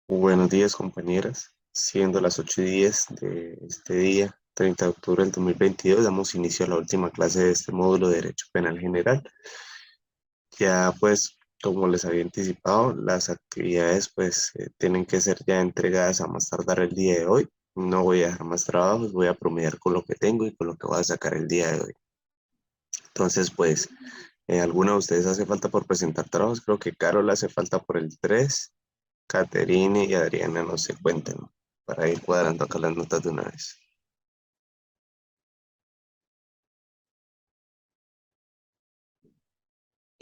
Buenos días, compañeras. Siendo las 8:10 de este día, 30 de octubre del 2022, damos inicio a la última clase de este módulo de Derecho Penal General. Ya pues, como les había anticipado, las actividades pues tienen que ser ya entregadas a más tardar el día de hoy. No voy a dejar más trabajos, voy a promediar con lo que tengo y con lo que voy a sacar el día de hoy. Entonces, pues, ¿alguna de ustedes hace falta por presentar trabajos? Creo que Carol hace falta por el 3. Caterine y Adriana no se cuenten para ir cuadrando acá las notas de una vez.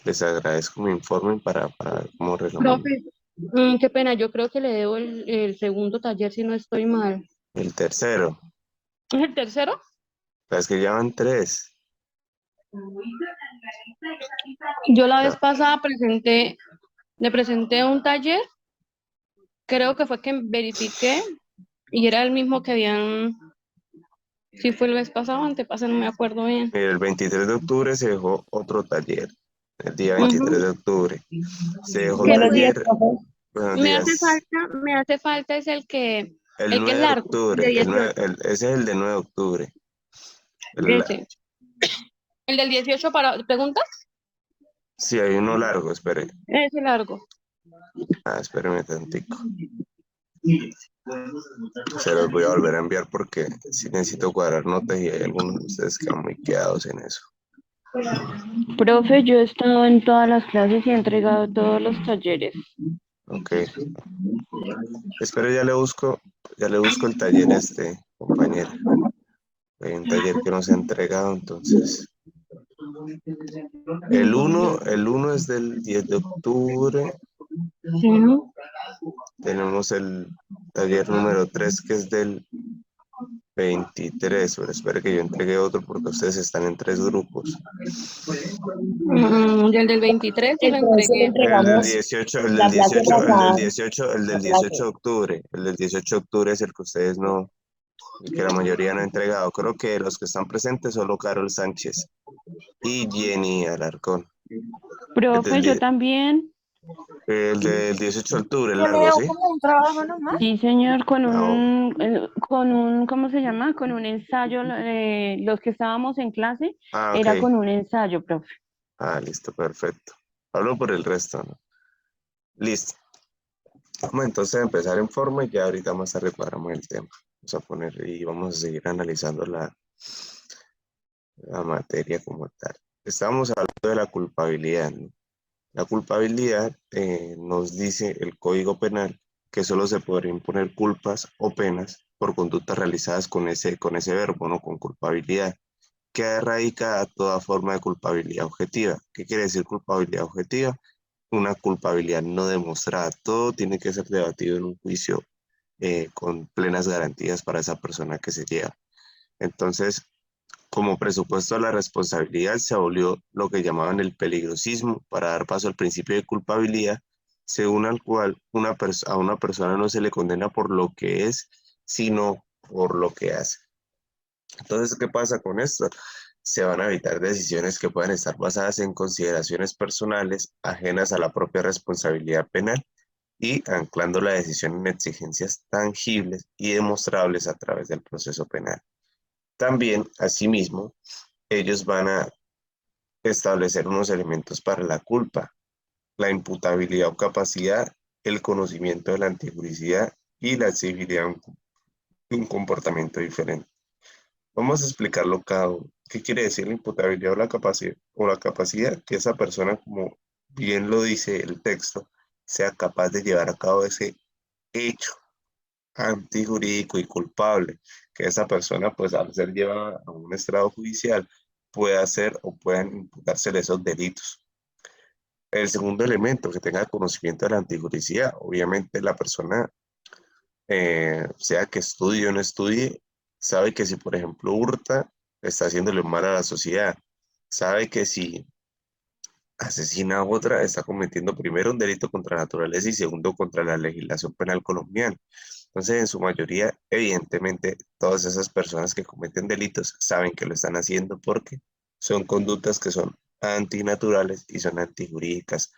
Les agradezco mi informe para ver cómo arreglamos Profe, qué pena, yo creo que le debo el segundo taller si no estoy mal. el tercero. ¿Es el tercero? Es que ya van tres. Yo la vez Ya. pasada le presenté un taller, creo que fue que verifiqué y era el mismo que habían, si fue el vez pasado o antepasado, no me acuerdo bien. Mira, el 23 de octubre se dejó otro taller. El día 23 Ujú. de octubre se dejó Que Buenos lo- días, taller. profe. Buenos días. me hace falta es El el que es 9 de largo, el de octubre. 18. Ese es el de 9 de octubre. El- Ese. El del 18 para preguntas, sí, hay uno largo, espere. ese largo. Espéreme tantico. Se los voy a volver a enviar porque sí necesito cuadrar notas y hay algunos de ustedes que van muy quedados en eso. Profe, yo he estado en todas las clases y he entregado todos los talleres. Ok. Espero ya le busco el taller compañera. Hay un taller que no se ha entregado, entonces. El uno es del 10 de octubre. Ujú. Tenemos el taller número 3 que es del 23. Pero espero que yo entregue otro porque ustedes están en tres grupos. Y el del 23 sí lo Entonces le entregué. El del entregamos 18, el del la clase 18, el del pasada, 18, el del la 18 clase. de octubre. El del 18 de octubre es el que ustedes no, el que la mayoría no ha entregado. Creo que los que están presentes solo Carol Sánchez y Jenny Alarcón. El Profe, del, yo die- también. el del 18 de octubre, el Yo largo, leo ¿sí? como un trabajo nomás. Sí, señor, Ah, ¿cómo se llama? Con un ensayo, los que estábamos en clase, ok. era con un ensayo, profe. Listo, perfecto. Hablo por el resto, ¿no? Listo. Vamos entonces a empezar en forma y ya ahorita más tarde cuadramos el tema. Vamos a poner y vamos a seguir analizando la materia como tal. Estábamos hablando de la culpabilidad, ¿no? La culpabilidad nos dice el Código Penal que solo se podrían imponer culpas o penas por conductas realizadas con ese verbo, ¿no? Con culpabilidad, que erradica a toda forma de culpabilidad objetiva. ¿Qué quiere decir culpabilidad objetiva? Una culpabilidad no demostrada. Todo tiene que ser debatido en un juicio con plenas garantías para esa persona que se lleva. Entonces, como presupuesto de la responsabilidad, se abolió lo que llamaban el peligrosismo para dar paso al principio de culpabilidad, según al cual a una persona no se le condena por lo que es, sino por lo que hace. Entonces, ¿qué pasa con esto? Se van a evitar decisiones que puedan estar basadas en consideraciones personales ajenas a la propia responsabilidad penal y anclando la decisión en exigencias tangibles y demostrables a través del proceso penal. También, asimismo, ellos van a establecer unos elementos para la culpa, la imputabilidad o capacidad, el conocimiento de la antijuricidad y la exigibilidad de un comportamiento diferente. Vamos a explicarlo cada uno. ¿Qué quiere decir la imputabilidad o la capacidad? O la capacidad que esa persona, como bien lo dice el texto, sea capaz de llevar a cabo ese hecho antijurídico y culpable, que esa persona, pues al ser llevada a un estrado judicial, pueda hacer o puedan imputársele esos delitos. El segundo elemento, que tenga conocimiento de la antijuricidad. Obviamente la persona, sea que estudie o no estudie, sabe que si, por ejemplo, hurta, está haciéndole mal a la sociedad. Sabe que si asesina a otra, está cometiendo primero un delito contra la naturaleza y segundo contra la legislación penal colombiana. Entonces, en su mayoría, evidentemente, todas esas personas que cometen delitos saben que lo están haciendo porque son conductas que son antinaturales y son antijurídicas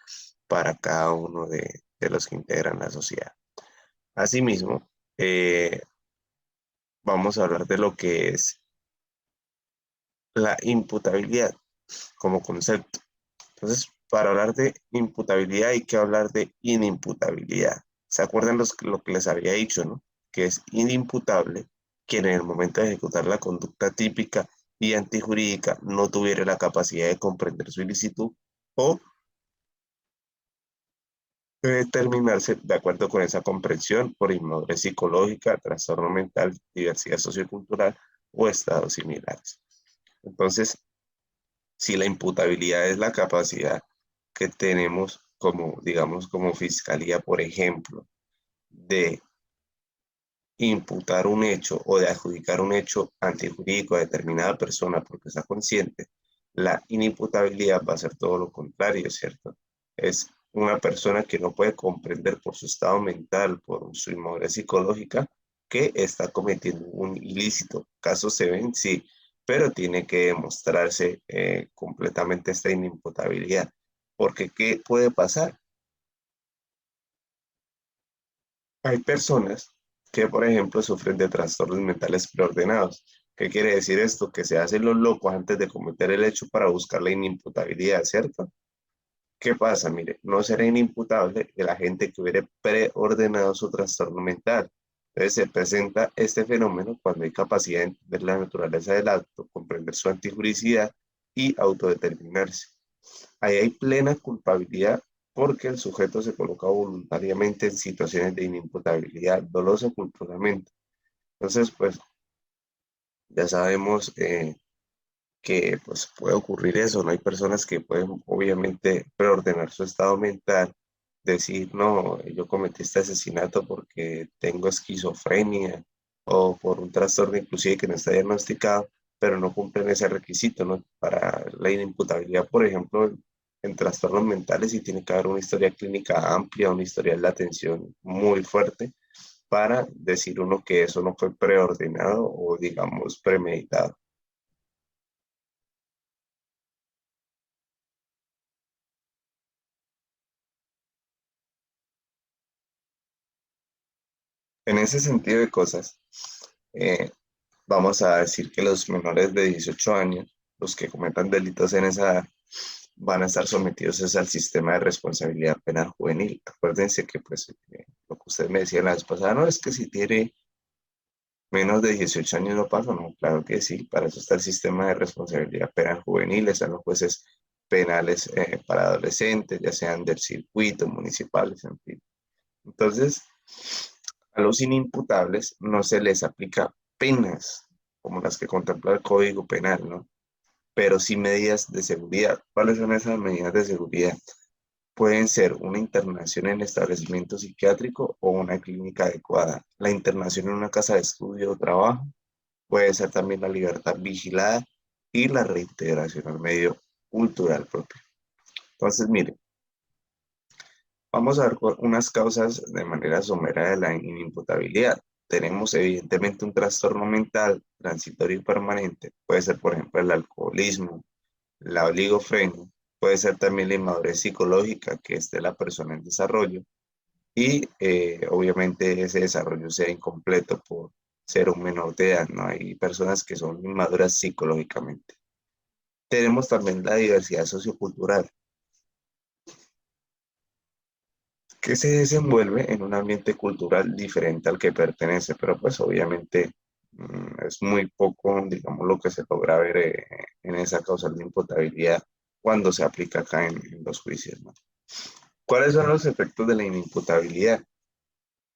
para cada uno de los que integran la sociedad. Asimismo, vamos a hablar de lo que es la imputabilidad como concepto. Entonces, para hablar de imputabilidad hay que hablar de inimputabilidad. ¿Se acuerdan lo que les había dicho, no? Que es inimputable quien en el momento de ejecutar la conducta típica y antijurídica no tuviera la capacidad de comprender su ilicitud o de determinarse de acuerdo con esa comprensión por inmadurez psicológica, trastorno mental, diversidad sociocultural o estados similares. Entonces, si la imputabilidad es la capacidad que tenemos como, digamos, como fiscalía, por ejemplo, de imputar un hecho o de adjudicar un hecho antijurídico a determinada persona porque está consciente, la inimputabilidad va a ser todo lo contrario, ¿cierto? Es una persona que no puede comprender por su estado mental, por su inmadurez psicológica, que está cometiendo un ilícito. Casos se ven, sí, pero tiene que demostrarse completamente esta inimputabilidad. Porque, ¿qué puede pasar? Hay personas que, por ejemplo, sufren de trastornos mentales preordenados. ¿Qué quiere decir esto? Que se hacen los locos antes de cometer el hecho para buscar la inimputabilidad, ¿cierto? ¿Qué pasa? Mire, no será inimputable el agente que hubiera preordenado su trastorno mental. Entonces se presenta este fenómeno cuando hay capacidad de entender la naturaleza del acto, comprender su antijuricidad y autodeterminarse. Ahí hay plena culpabilidad porque el sujeto se coloca voluntariamente en situaciones de inimputabilidad dolosa culturalmente. Entonces, pues ya sabemos que pues, puede ocurrir eso, ¿no? Hay personas que pueden obviamente preordenar su estado mental, decir, no, yo cometí este asesinato porque tengo esquizofrenia o por un trastorno inclusive que no está diagnosticado, pero no cumplen ese requisito, ¿no? Para la inimputabilidad, por ejemplo, en trastornos mentales sí tiene que haber una historia clínica amplia, una historia de atención muy fuerte para decir uno que eso no fue preordenado o digamos premeditado. En ese sentido de cosas, eh, vamos a decir que los menores de 18 años, los que cometan delitos en esa edad, van a estar sometidos es al sistema de responsabilidad penal juvenil. Acuérdense que, pues, lo que usted me decía la vez pasada, no es que si tiene menos de 18 años no pasa, no, claro que sí, para eso está el sistema de responsabilidad penal juvenil, están los jueces penales para adolescentes, ya sean del circuito, municipales, en fin. Entonces, a los inimputables no se les aplica penas como las que contempla el Código Penal, ¿no? Pero sí medidas de seguridad. ¿Cuáles son esas medidas de seguridad? Pueden ser una internación en establecimiento psiquiátrico o una clínica adecuada. La internación en una casa de estudio o trabajo puede ser también la libertad vigilada y la reintegración al medio cultural propio. Entonces, mire, vamos a ver unas causas de manera somera de la inimputabilidad. Tenemos evidentemente un trastorno mental transitorio y permanente. Puede ser, por ejemplo, el alcoholismo, la oligofrenia. Puede ser también la inmadurez psicológica, que es de la persona en desarrollo. Y obviamente ese desarrollo sea incompleto por ser un menor de edad, ¿no? Hay personas que son inmaduras psicológicamente. Tenemos también la diversidad sociocultural, que se desenvuelve en un ambiente cultural diferente al que pertenece, pero pues obviamente es muy poco, digamos, lo que se logra ver en esa causal de imputabilidad cuando se aplica acá en los juicios, ¿no? ¿Cuáles son los efectos de la inimputabilidad?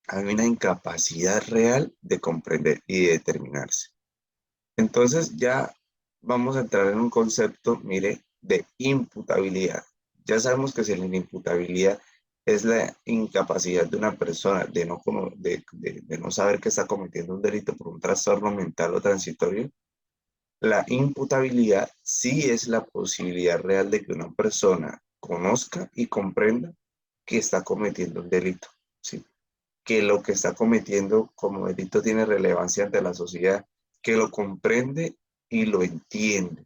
Hay una incapacidad real de comprender y de determinarse. Entonces ya vamos a entrar en un concepto, mire, de imputabilidad. Ya sabemos que si la inimputabilidad es la incapacidad de una persona de de no saber que está cometiendo un delito por un trastorno mental o transitorio, la imputabilidad sí es la posibilidad real de que una persona conozca y comprenda que está cometiendo un delito, ¿sí? Que lo que está cometiendo como delito tiene relevancia ante la sociedad, que lo comprende y lo entiende.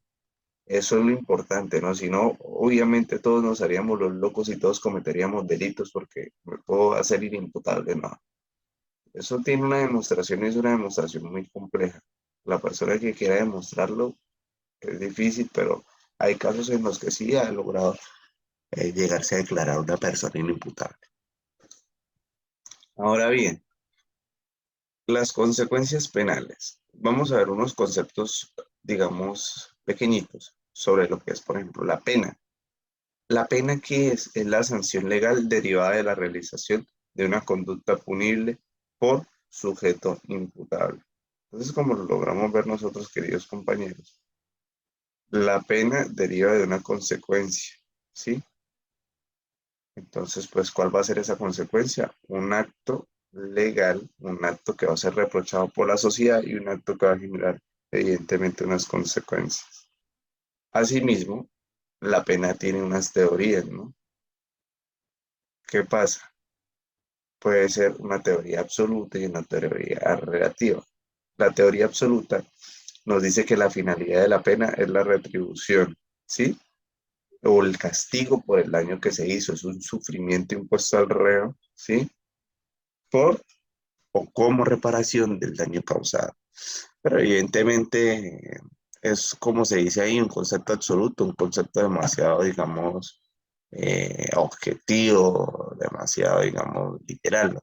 Eso es lo importante, ¿no? Si no, obviamente todos nos haríamos los locos y todos cometeríamos delitos porque me puedo hacer inimputable, ¿no? Eso tiene una demostración y es una demostración muy compleja. La persona que quiera demostrarlo es difícil, pero hay casos en los que sí ha logrado llegarse a declarar una persona inimputable. Ahora bien, las consecuencias penales. Vamos a ver unos conceptos, digamos, pequeñitos sobre lo que es, por ejemplo, la pena. La pena, ¿qué es? Es la sanción legal derivada de la realización de una conducta punible por sujeto imputable. Entonces, como lo logramos ver nosotros, queridos compañeros, la pena deriva de una consecuencia, ¿sí? Entonces, pues, ¿cuál va a ser esa consecuencia? Un acto legal, un acto que va a ser reprochado por la sociedad y un acto que va a generar, evidentemente, unas consecuencias. Asimismo, la pena tiene unas teorías, ¿no? ¿Qué pasa? Puede ser una teoría absoluta y una teoría relativa. La teoría absoluta nos dice que la finalidad de la pena es la retribución, ¿sí? O el castigo por el daño que se hizo, es un sufrimiento impuesto al reo, ¿sí? Por o como reparación del daño causado. Pero evidentemente es como se dice ahí, un concepto absoluto, un concepto demasiado, digamos, objetivo, demasiado, digamos, literal, ¿no?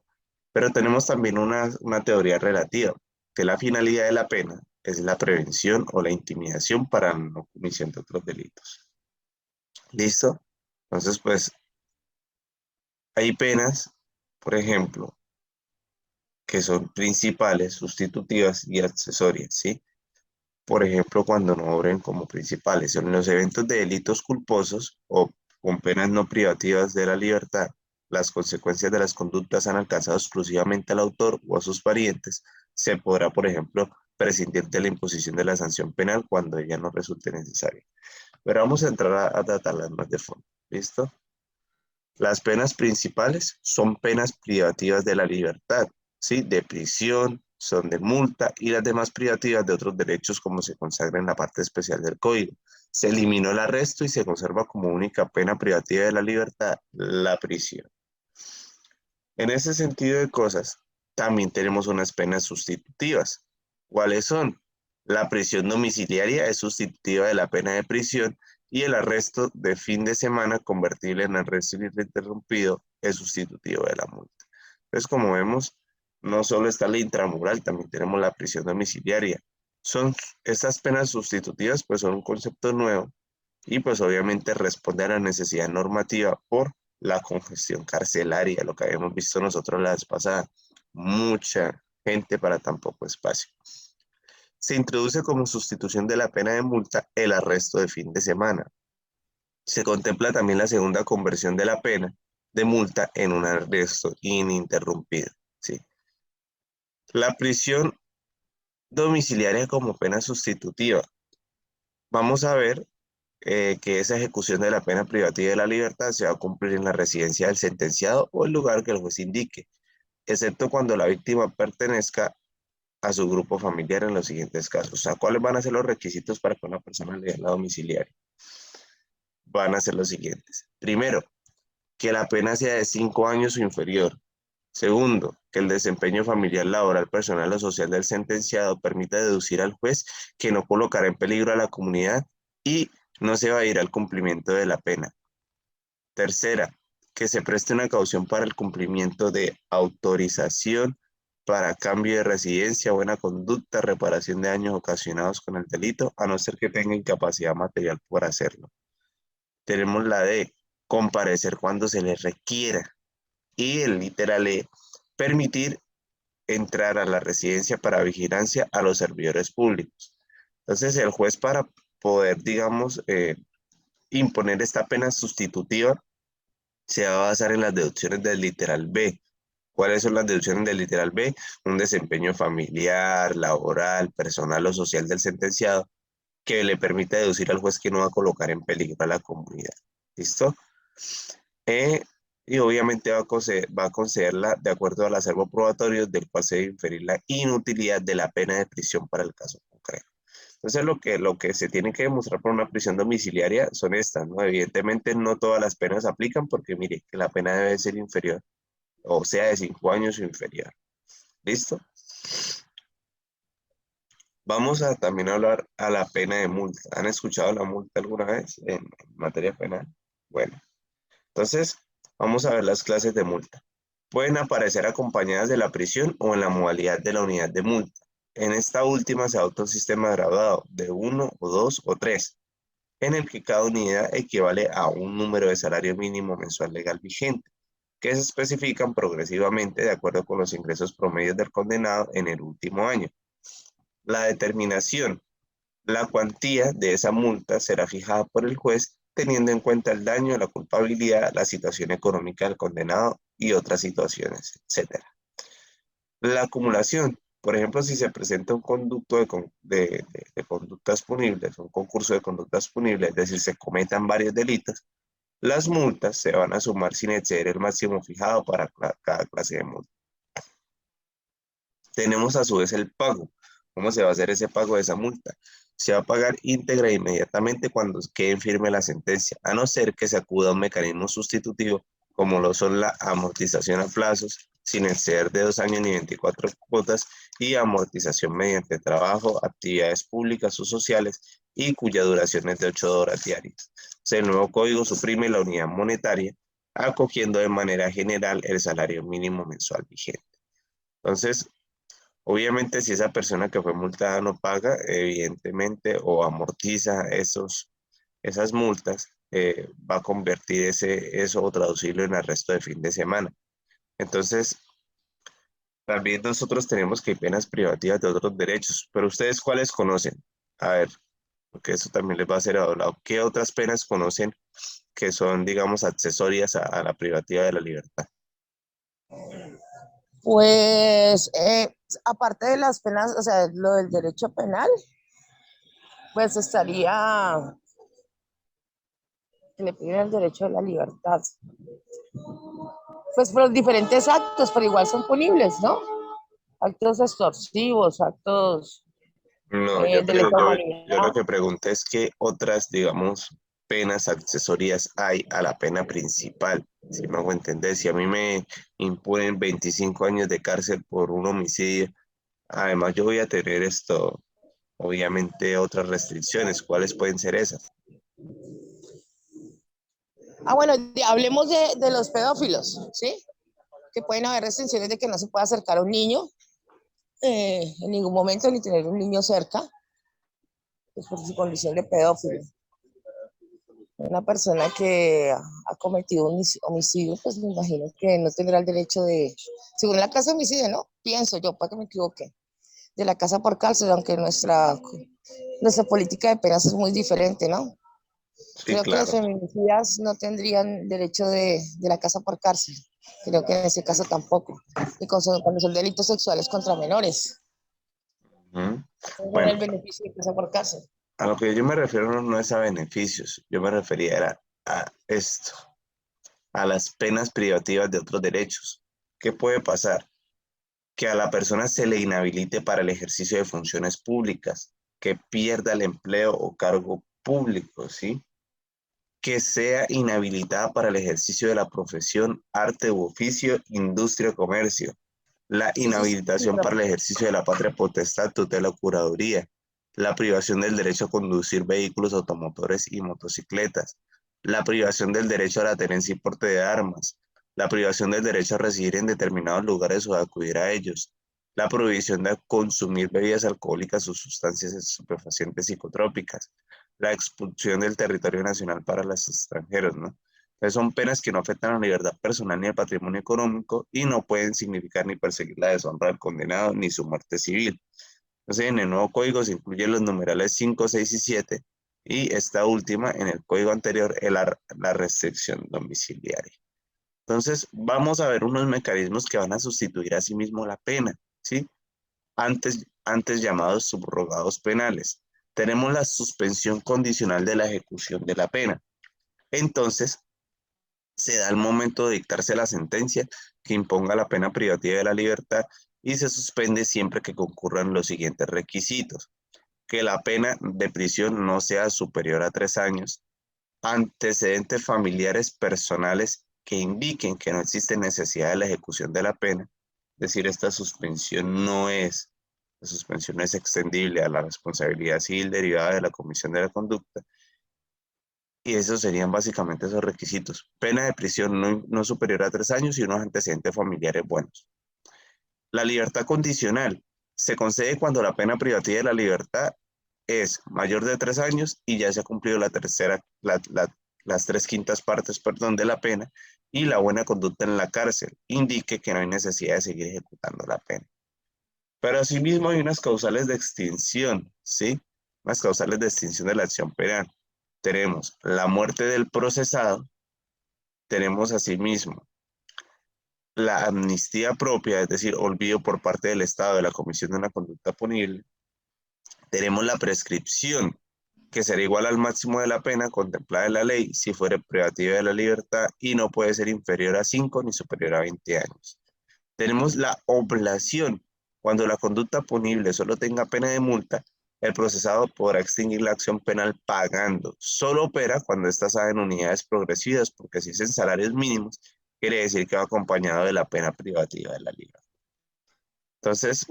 Pero tenemos también una teoría relativa, que la finalidad de la pena es la prevención o la intimidación para la no comisión de otros delitos. ¿Listo? Entonces, pues, hay penas, por ejemplo, que son principales, sustitutivas y accesorias, ¿sí? Por ejemplo, cuando no obren como principales. En los eventos de delitos culposos o con penas no privativas de la libertad, las consecuencias de las conductas han alcanzado exclusivamente al autor o a sus parientes. Se podrá, por ejemplo, prescindir de la imposición de la sanción penal cuando ella no resulte necesaria. Pero vamos a entrar a tratarlas más de fondo. ¿Listo? Las penas principales son penas privativas de la libertad, ¿sí? De prisión, son de multa y las demás privativas de otros derechos como se consagra en la parte especial del Código. Se eliminó el arresto y se conserva como única pena privativa de la libertad la prisión. En ese sentido de cosas, también tenemos unas penas sustitutivas. ¿Cuáles son? La prisión domiciliaria es sustitutiva de la pena de prisión y el arresto de fin de semana convertible en arresto ininterrumpido es sustitutivo de la multa. Entonces, como vemos, no solo está la intramural, también tenemos la prisión domiciliaria. Son estas penas sustitutivas, pues son un concepto nuevo y pues obviamente responde a la necesidad normativa por la congestión carcelaria, lo que habíamos visto nosotros la vez pasada. Mucha gente para tan poco espacio. Se introduce como sustitución de la pena de multa el arresto de fin de semana. Se contempla también la segunda conversión de la pena de multa en un arresto ininterrumpido. ¿Sí? La prisión domiciliaria como pena sustitutiva. Vamos a ver que esa ejecución de la pena privativa de la libertad se va a cumplir en la residencia del sentenciado o el lugar que el juez indique, excepto cuando la víctima pertenezca a su grupo familiar en los siguientes casos. O sea, ¿cuáles van a ser los requisitos para que una persona le dé la domiciliaria? Van a ser los siguientes. Primero, que la pena sea de 5 años o inferior. Segundo, que el desempeño familiar, laboral, personal o social del sentenciado permita deducir al juez que no colocará en peligro a la comunidad y no se va a ir al cumplimiento de la pena. Tercera, que se preste una caución para el cumplimiento de autorización para cambio de residencia, buena conducta, reparación de daños ocasionados con el delito, a no ser que tenga incapacidad material por hacerlo. Tenemos la de comparecer cuando se le requiera y el literal E, permitir entrar a la residencia para vigilancia a los servidores públicos. Entonces, el juez para poder, digamos, imponer esta pena sustitutiva se va a basar en las deducciones del literal B. ¿Cuáles son las deducciones del literal B? Un desempeño familiar, laboral, personal o social del sentenciado que le permita deducir al juez que no va a colocar en peligro a la comunidad. ¿Listo? Eh, y obviamente va a concederla de acuerdo al acervo probatorio del cual se debe inferir la inutilidad de la pena de prisión para el caso concreto. Entonces, lo que se tiene que demostrar por una prisión domiciliaria son estas, ¿no? Evidentemente, no todas las penas aplican porque, mire, que la pena debe ser inferior, o sea, de 5 años o inferior. ¿Listo? Vamos a también hablar a la pena de multa. ¿Han escuchado la multa alguna vez en materia penal? Bueno, entonces vamos a ver las clases de multa. Pueden aparecer acompañadas de la prisión o en la modalidad de la unidad de multa. En esta última se adopta un sistema graduado de uno o 2 o 3, en el que cada unidad equivale a un número de salario mínimo mensual legal vigente, que se especifican progresivamente de acuerdo con los ingresos promedios del condenado en el último año. La determinación, la cuantía de esa multa será fijada por el juez teniendo en cuenta el daño, la culpabilidad, la situación económica del condenado y otras situaciones, etc. La acumulación, por ejemplo, si se presenta un conducto de conductas punibles, un concurso de conductas punibles, es decir, se cometan varios delitos, las multas se van a sumar sin exceder el máximo fijado para cada clase de multa. Tenemos a su vez el pago. ¿Cómo se va a hacer ese pago de esa multa? Se va a pagar íntegra e inmediatamente cuando quede firme la sentencia, a no ser que se acuda a un mecanismo sustitutivo, como lo son la amortización a plazos, sin exceder de 2 años ni 24 cuotas, y amortización mediante trabajo, actividades públicas o sociales, y cuya duración es de 8 horas diarias. O sea, el nuevo código suprime la unidad monetaria, acogiendo de manera general el salario mínimo mensual vigente. Entonces, obviamente, si esa persona que fue multada no paga, evidentemente, o amortiza esas multas, va a convertir eso o traducirlo en arresto de fin de semana. Entonces, también nosotros tenemos que hay penas privativas de otros derechos, pero ustedes ¿cuáles conocen? A ver, porque eso también les va a ser hablado. ¿Qué otras penas conocen que son, digamos, accesorias a la privativa de la libertad? Pues, aparte de las penas, o sea, lo del derecho penal, pues estaría que le piden el derecho de la libertad. Pues por los diferentes actos, pero igual son punibles, ¿no? Actos extorsivos, actos No, de lesa yo lo humanidad. que pregunté es qué otras, digamos, penas accesorias hay a la pena principal. Si me hago entender, si a mí me imponen 25 años de cárcel por un homicidio, además yo voy a tener obviamente otras restricciones. ¿Cuáles pueden ser esas? Ah, bueno, hablemos de los pedófilos, ¿sí? Que pueden haber restricciones de que no se pueda acercar a un niño en ningún momento, ni tener un niño cerca, pues por su condición de pedófilo. Una persona que ha cometido un homicidio, pues me imagino que no tendrá el derecho de, según la casa de homicidio, ¿no? Pienso yo, para que me equivoque, de la casa por cárcel, aunque nuestra política de penas es muy diferente, ¿no? Sí, Creo que los claro. feminicidas no tendrían derecho de la casa por cárcel. Creo que en ese caso tampoco. Y cuando son delitos sexuales contra menores, Ujú. tendrán Bueno, el beneficio de casa por cárcel. a lo que yo me refiero no es a beneficios, yo me refería era a esto, a las penas privativas de otros derechos. ¿Qué puede pasar? Que a la persona se le inhabilite para el ejercicio de funciones públicas, que pierda el empleo o cargo público, ¿sí? Que sea inhabilitada para el ejercicio de la profesión, arte u oficio, industria o comercio. La Sí, sí, sí, inhabilitación claro. para el ejercicio de la patria potestad, tutela o curaduría. La privación del derecho a conducir vehículos automotores y motocicletas. La privación del derecho a la tenencia y porte de armas. La privación del derecho a residir en determinados lugares o a acudir a ellos. La prohibición de consumir bebidas alcohólicas o sustancias estupefacientes psicotrópicas. La expulsión del territorio nacional para los extranjeros, ¿no? Entonces son penas que no afectan a la libertad personal ni al patrimonio económico y no pueden significar ni perseguir la deshonra del condenado ni su muerte civil. Entonces en el nuevo código se incluyen los numerales 5, 6 y 7 y esta última en el código anterior es la restricción domiciliaria. Entonces vamos a ver unos mecanismos que van a sustituir a sí mismo la pena, ¿sí? Antes llamados subrogados penales. Tenemos la suspensión condicional de la ejecución de la pena. Entonces, se da el momento de dictarse la sentencia que imponga la pena privativa de la libertad y se suspende siempre que concurran los siguientes requisitos: que la pena de prisión no sea superior a 3 años, antecedentes familiares personales que indiquen que no existe necesidad de la ejecución de la pena, decir, esta suspensión la suspensión no es extendible a la responsabilidad civil derivada de la comisión de la conducta. Y esos serían básicamente esos requisitos. Pena de prisión no superior a 3 años y unos antecedentes familiares buenos. La libertad condicional se concede cuando la pena privativa de la libertad es mayor de 3 años y ya se ha cumplido las 3/5 partes, perdón, de la pena y la buena conducta en la cárcel indique que no hay necesidad de seguir ejecutando la pena. Pero asimismo hay unas causales de extinción, ¿sí? Unas causales de extinción de la acción penal. Tenemos la muerte del procesado, tenemos asimismo la amnistía propia, es decir, olvido por parte del Estado de la comisión de una conducta punible. Tenemos la prescripción, que será igual al máximo de la pena contemplada en la ley si fuere privativa de la libertad y no puede ser inferior a 5 ni superior a 20 años. Tenemos la oblación. Cuando la conducta punible solo tenga pena de multa, el procesado podrá extinguir la acción penal pagando. Solo opera cuando está basada en unidades progresivas, porque si es en salarios mínimos, quiere decir que va acompañado de la pena privativa de la libertad. Entonces,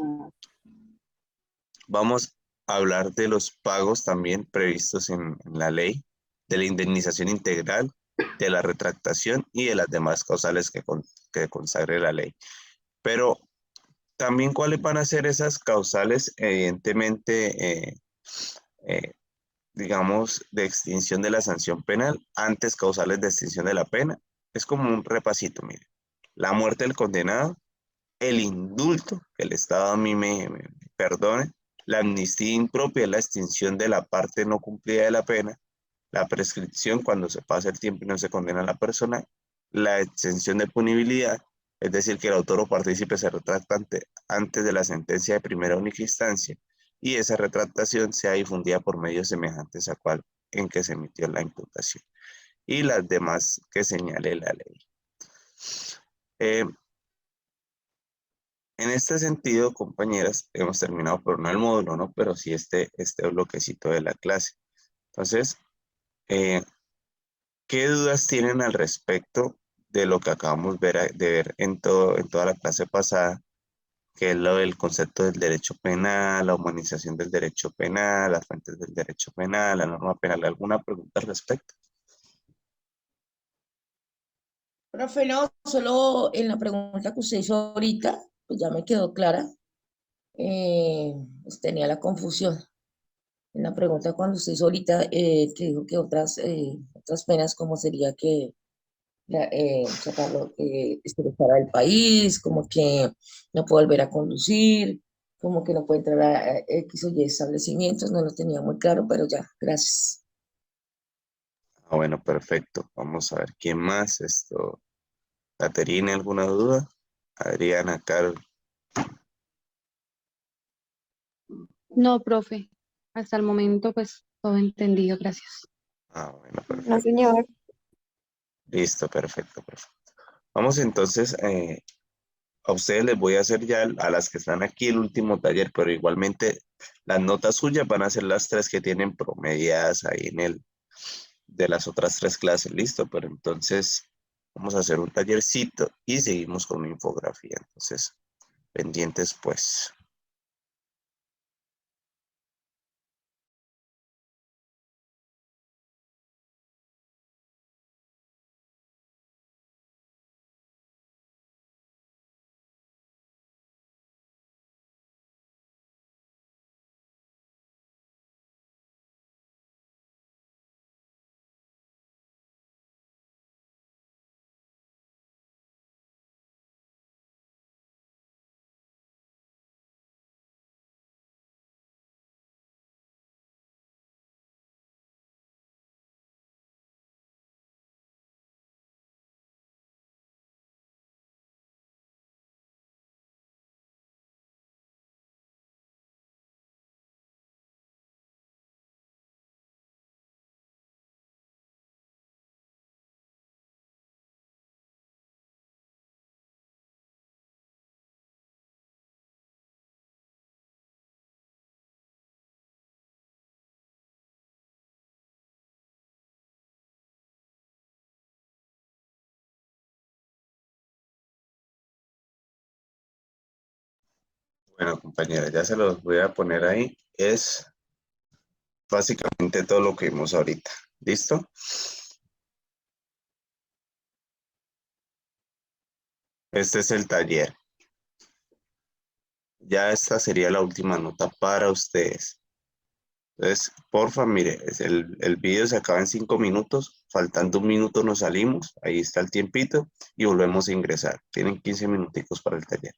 vamos a hablar de los pagos también previstos en la ley, de la indemnización integral, de la retractación y de las demás causales que consagre la ley. Pero también cuáles van a ser esas causales, evidentemente, digamos, de extinción de la sanción penal, antes causales de extinción de la pena. Es como un repasito, mire. La muerte del condenado, el indulto, que el Estado a mí me perdone, la amnistía impropia, la extinción de la parte no cumplida de la pena, la prescripción cuando se pasa el tiempo y no se condena a la persona, la exención de punibilidad, es decir, que el autor o partícipe se retracta antes de la sentencia de primera o única instancia y esa retractación sea difundida por medios semejantes a cual en que se emitió la imputación y las demás que señale la ley. Eh, En este sentido, compañeras, hemos terminado por no el módulo, ¿no? Pero sí este bloquecito de la clase. Entonces, eh, ¿qué dudas tienen al respecto de lo que acabamos de ver en toda la clase pasada, que es lo del concepto del derecho penal, la humanización del derecho penal, las fuentes del derecho penal, la norma penal? ¿Alguna pregunta al respecto? Profe, no, solo en la pregunta que usted hizo ahorita, pues ya me quedó clara. Pues tenía la confusión. En la pregunta cuando usted hizo ahorita, que dijo que otras penas, como sería que sacarlo, que expulsar del país, como que no puede volver a conducir, como que no puede entrar a X o Y establecimientos, no lo tenía muy claro, pero ya, gracias. Ah, bueno, perfecto. Vamos a ver quién más. ¿Caterina, alguna duda? Adriana, Carol. No, profe, hasta el momento pues todo entendido, gracias. Ah, bueno, No, perfecto. señor. Listo, perfecto, perfecto. Vamos entonces, a ustedes les voy a hacer ya a las que están aquí el último taller, pero igualmente las notas suyas van a ser las 3 que tienen promediadas ahí de las otras 3 clases, listo, pero entonces vamos a hacer un tallercito y seguimos con una infografía, entonces pendientes pues. Bueno, compañeras, ya se los voy a poner ahí. Es básicamente todo lo que vimos ahorita. ¿Listo? Este es el taller. Ya esta sería la última nota para ustedes. Entonces, porfa, mire, el video se acaba en 5 minutos. Faltando un minuto nos salimos. Ahí está el tiempito y volvemos a ingresar. Tienen 15 minuticos para el taller.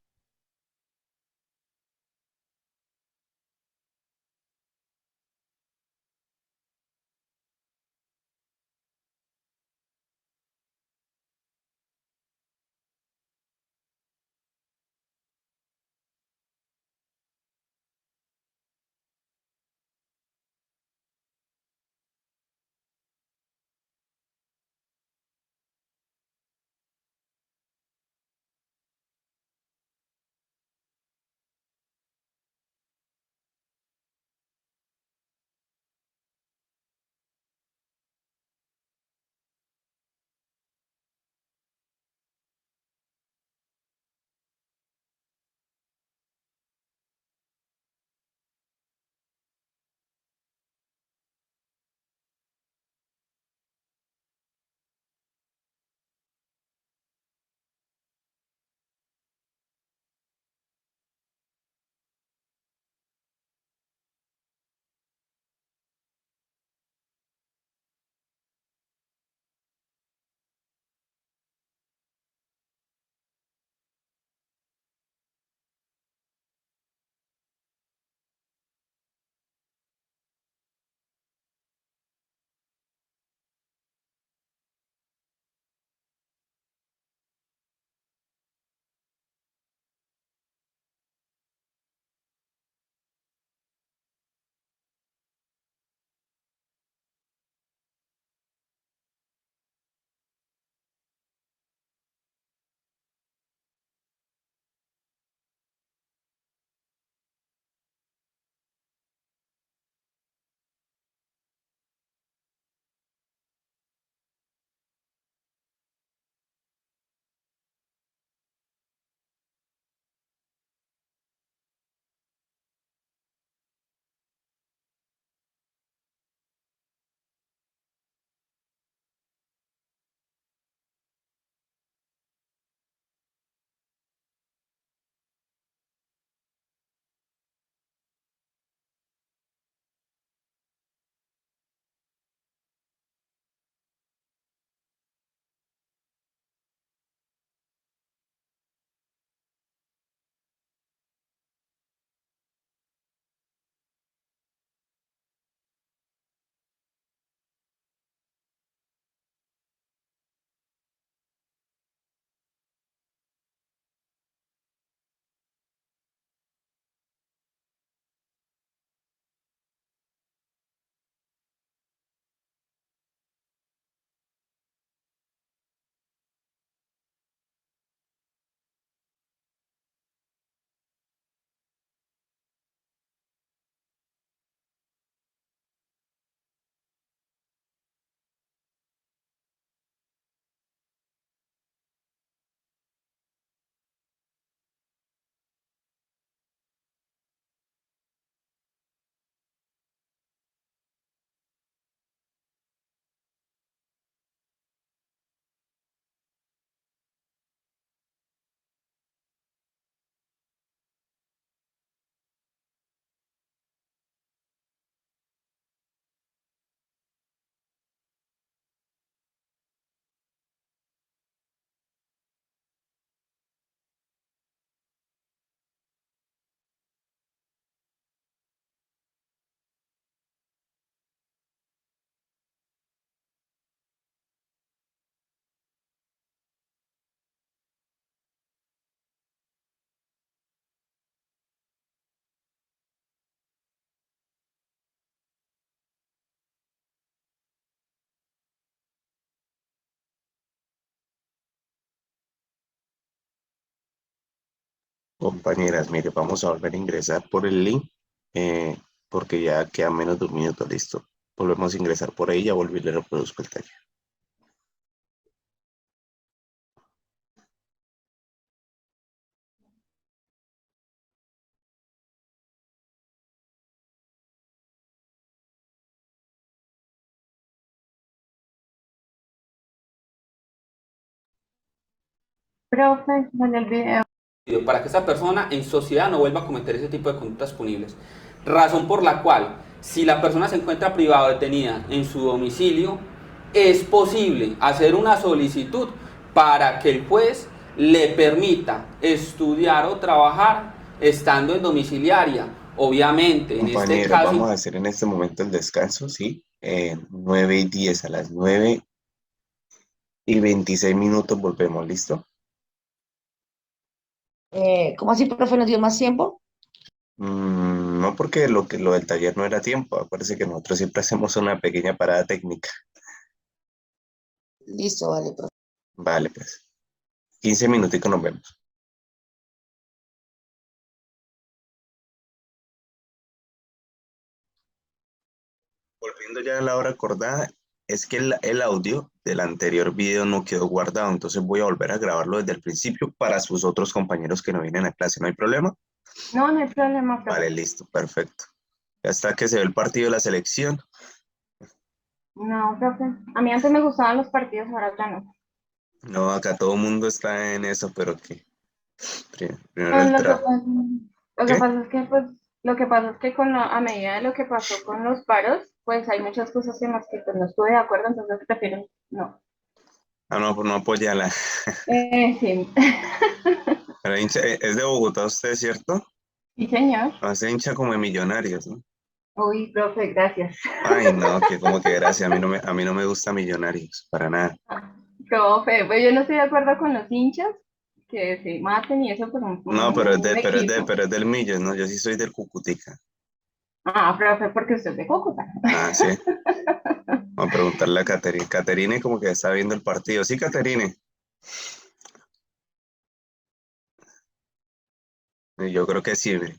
Compañeras, mire, vamos a volver a ingresar por el link eh, porque ya queda menos de un minuto, listo. Volvemos a ingresar por ahí y ya volví a reproduzco el taller. Profe, en el video. Para que esa persona en sociedad no vuelva a cometer ese tipo de conductas punibles. Razón por la cual, si la persona se encuentra privada o detenida en su domicilio, es posible hacer una solicitud para que el juez le permita estudiar o trabajar estando en domiciliaria. Obviamente, en este Compañeros, caso... vamos a hacer en este momento el descanso, ¿sí? 9:10, a las 9:26 volvemos, ¿listo? ¿Cómo así, profe, nos dio más tiempo? No, porque lo del taller no era tiempo. Acuérdense que nosotros siempre hacemos una pequeña parada técnica. Listo, vale, profe. Vale, pues. 15 minuticos nos vemos. Volviendo ya a la hora acordada, es que el audio del anterior video no quedó guardado, entonces voy a volver a grabarlo desde el principio para sus otros compañeros que no vienen a clase. ¿No hay problema? No, no hay problema, profe. Vale, listo, perfecto. Ya está que se ve el partido de la selección. No, profe. A mí antes me gustaban los partidos, ahora ya no. No, acá todo el mundo está en eso, pero que primero Pues el lo que trabajo. pasa, lo que ¿Qué? pasa es que, pues, lo que pasa es que a medida de lo que pasó con los paros, pues hay muchas cosas en las que pues, no estuve de acuerdo, entonces prefiero no. Ah, no, pues no apoyala. Sí. Pero es de Bogotá usted, ¿cierto? Sí, señor. No, es hincha como de Millonarios, ¿no? Uy, profe, gracias. Ay, no, que como que gracias. A mí no me gusta Millonarios, para nada. Profe, pues yo no estoy de acuerdo con los hinchas que se maten y eso, pues No, un equipo. pero es del Millos, ¿no? Yo sí soy del Cucutica. Ah, profe, porque usted es de Cúcuta. Ah, sí. Vamos a preguntarle a Caterine. Caterine como que está viendo el partido. Sí, Caterine. Yo creo que sí, ve.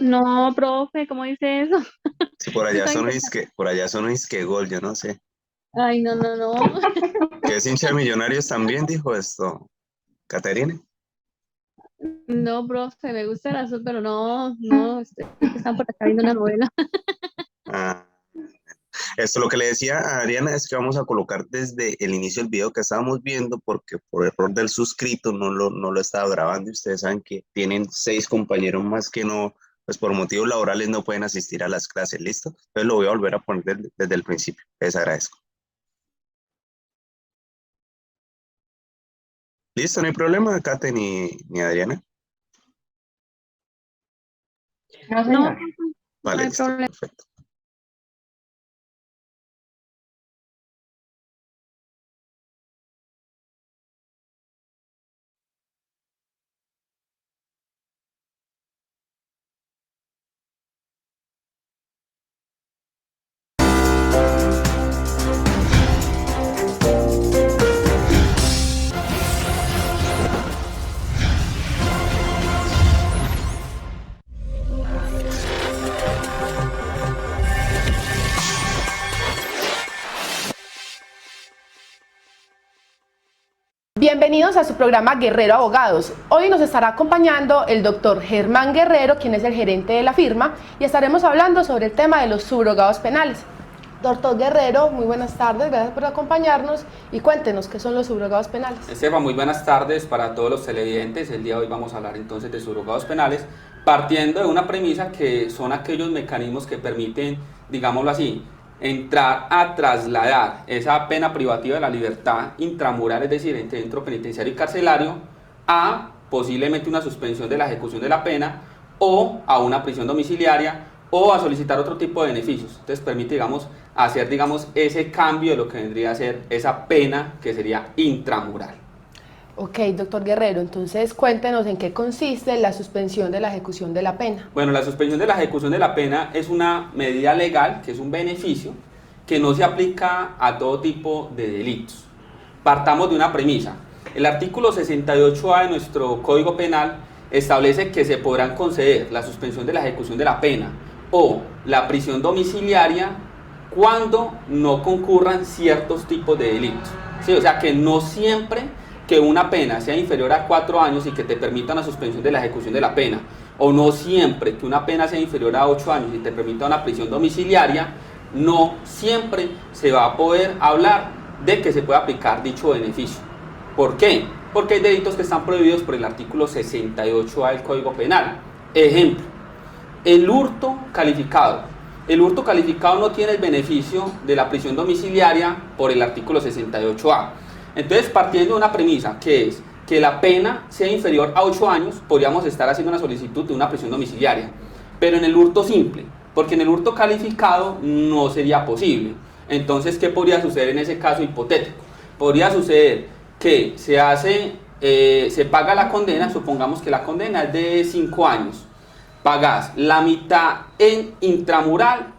No, profe, ¿cómo dice eso? Sí, por allá Están- son isque gol, yo no sé. Ay, no, no, no. ¿Que es hincha de Millonarios también dijo esto? Caterine. No, profe, me gusta el azul, pero no, no, están por acá viendo una novela. Ah, esto lo que le decía a Ariana es que vamos a colocar desde el inicio del video que estábamos viendo porque por error del suscrito no lo estaba grabando y ustedes saben que tienen 6 compañeros más que no, pues por motivos laborales no pueden asistir a las clases, ¿listo? Entonces lo voy a volver a poner desde el principio. Les agradezco. ¿Listo? No hay problema, Kate ni Adriana. No, No, señor. no Vale, hay listo, problema. perfecto. Bienvenidos a su programa Guerrero Abogados. Hoy nos estará acompañando el doctor Germán Guerrero, quien es el gerente de la firma, y estaremos hablando sobre el tema de los subrogados penales. Doctor Guerrero, muy buenas tardes, gracias por acompañarnos y cuéntenos qué son los subrogados penales. Esteban, muy buenas tardes para todos los televidentes. El día de hoy vamos a hablar entonces de subrogados penales, partiendo de una premisa que son aquellos mecanismos que permiten, digámoslo así, entrar a trasladar esa pena privativa de la libertad intramural, es decir, entre centro penitenciario y carcelario, a posiblemente una suspensión de la ejecución de la pena o a una prisión domiciliaria o a solicitar otro tipo de beneficios. Entonces permite, digamos, hacer, digamos, ese cambio de lo que vendría a ser esa pena que sería intramural. Ok, doctor Guerrero, entonces cuéntenos en qué consiste la suspensión de la ejecución de la pena. Bueno, la suspensión de la ejecución de la pena es una medida legal, que es un beneficio, que no se aplica a todo tipo de delitos. Partamos de una premisa. El artículo 68A de nuestro Código Penal establece que se podrán conceder la suspensión de la ejecución de la pena o la prisión domiciliaria cuando no concurran ciertos tipos de delitos. ¿Sí? O sea que no siempre que una pena sea inferior a 4 años y que te permita una suspensión de la ejecución de la pena, o no siempre que una pena sea inferior a 8 años y te permita una prisión domiciliaria, no siempre se va a poder hablar de que se pueda aplicar dicho beneficio. ¿Por qué? porque hay delitos que están prohibidos por el artículo 68A del Código Penal. Ejemplo, el hurto calificado. El hurto calificado no tiene el beneficio de la prisión domiciliaria por el artículo 68A. Entonces, partiendo de una premisa que es que la pena sea inferior a 8 años, podríamos estar haciendo una solicitud de una prisión domiciliaria. Pero en el hurto simple, porque en el hurto calificado no sería posible. Entonces, ¿qué podría suceder en ese caso hipotético? Podría suceder que se paga la condena, supongamos que la condena es de 5 años, pagas la mitad en intramural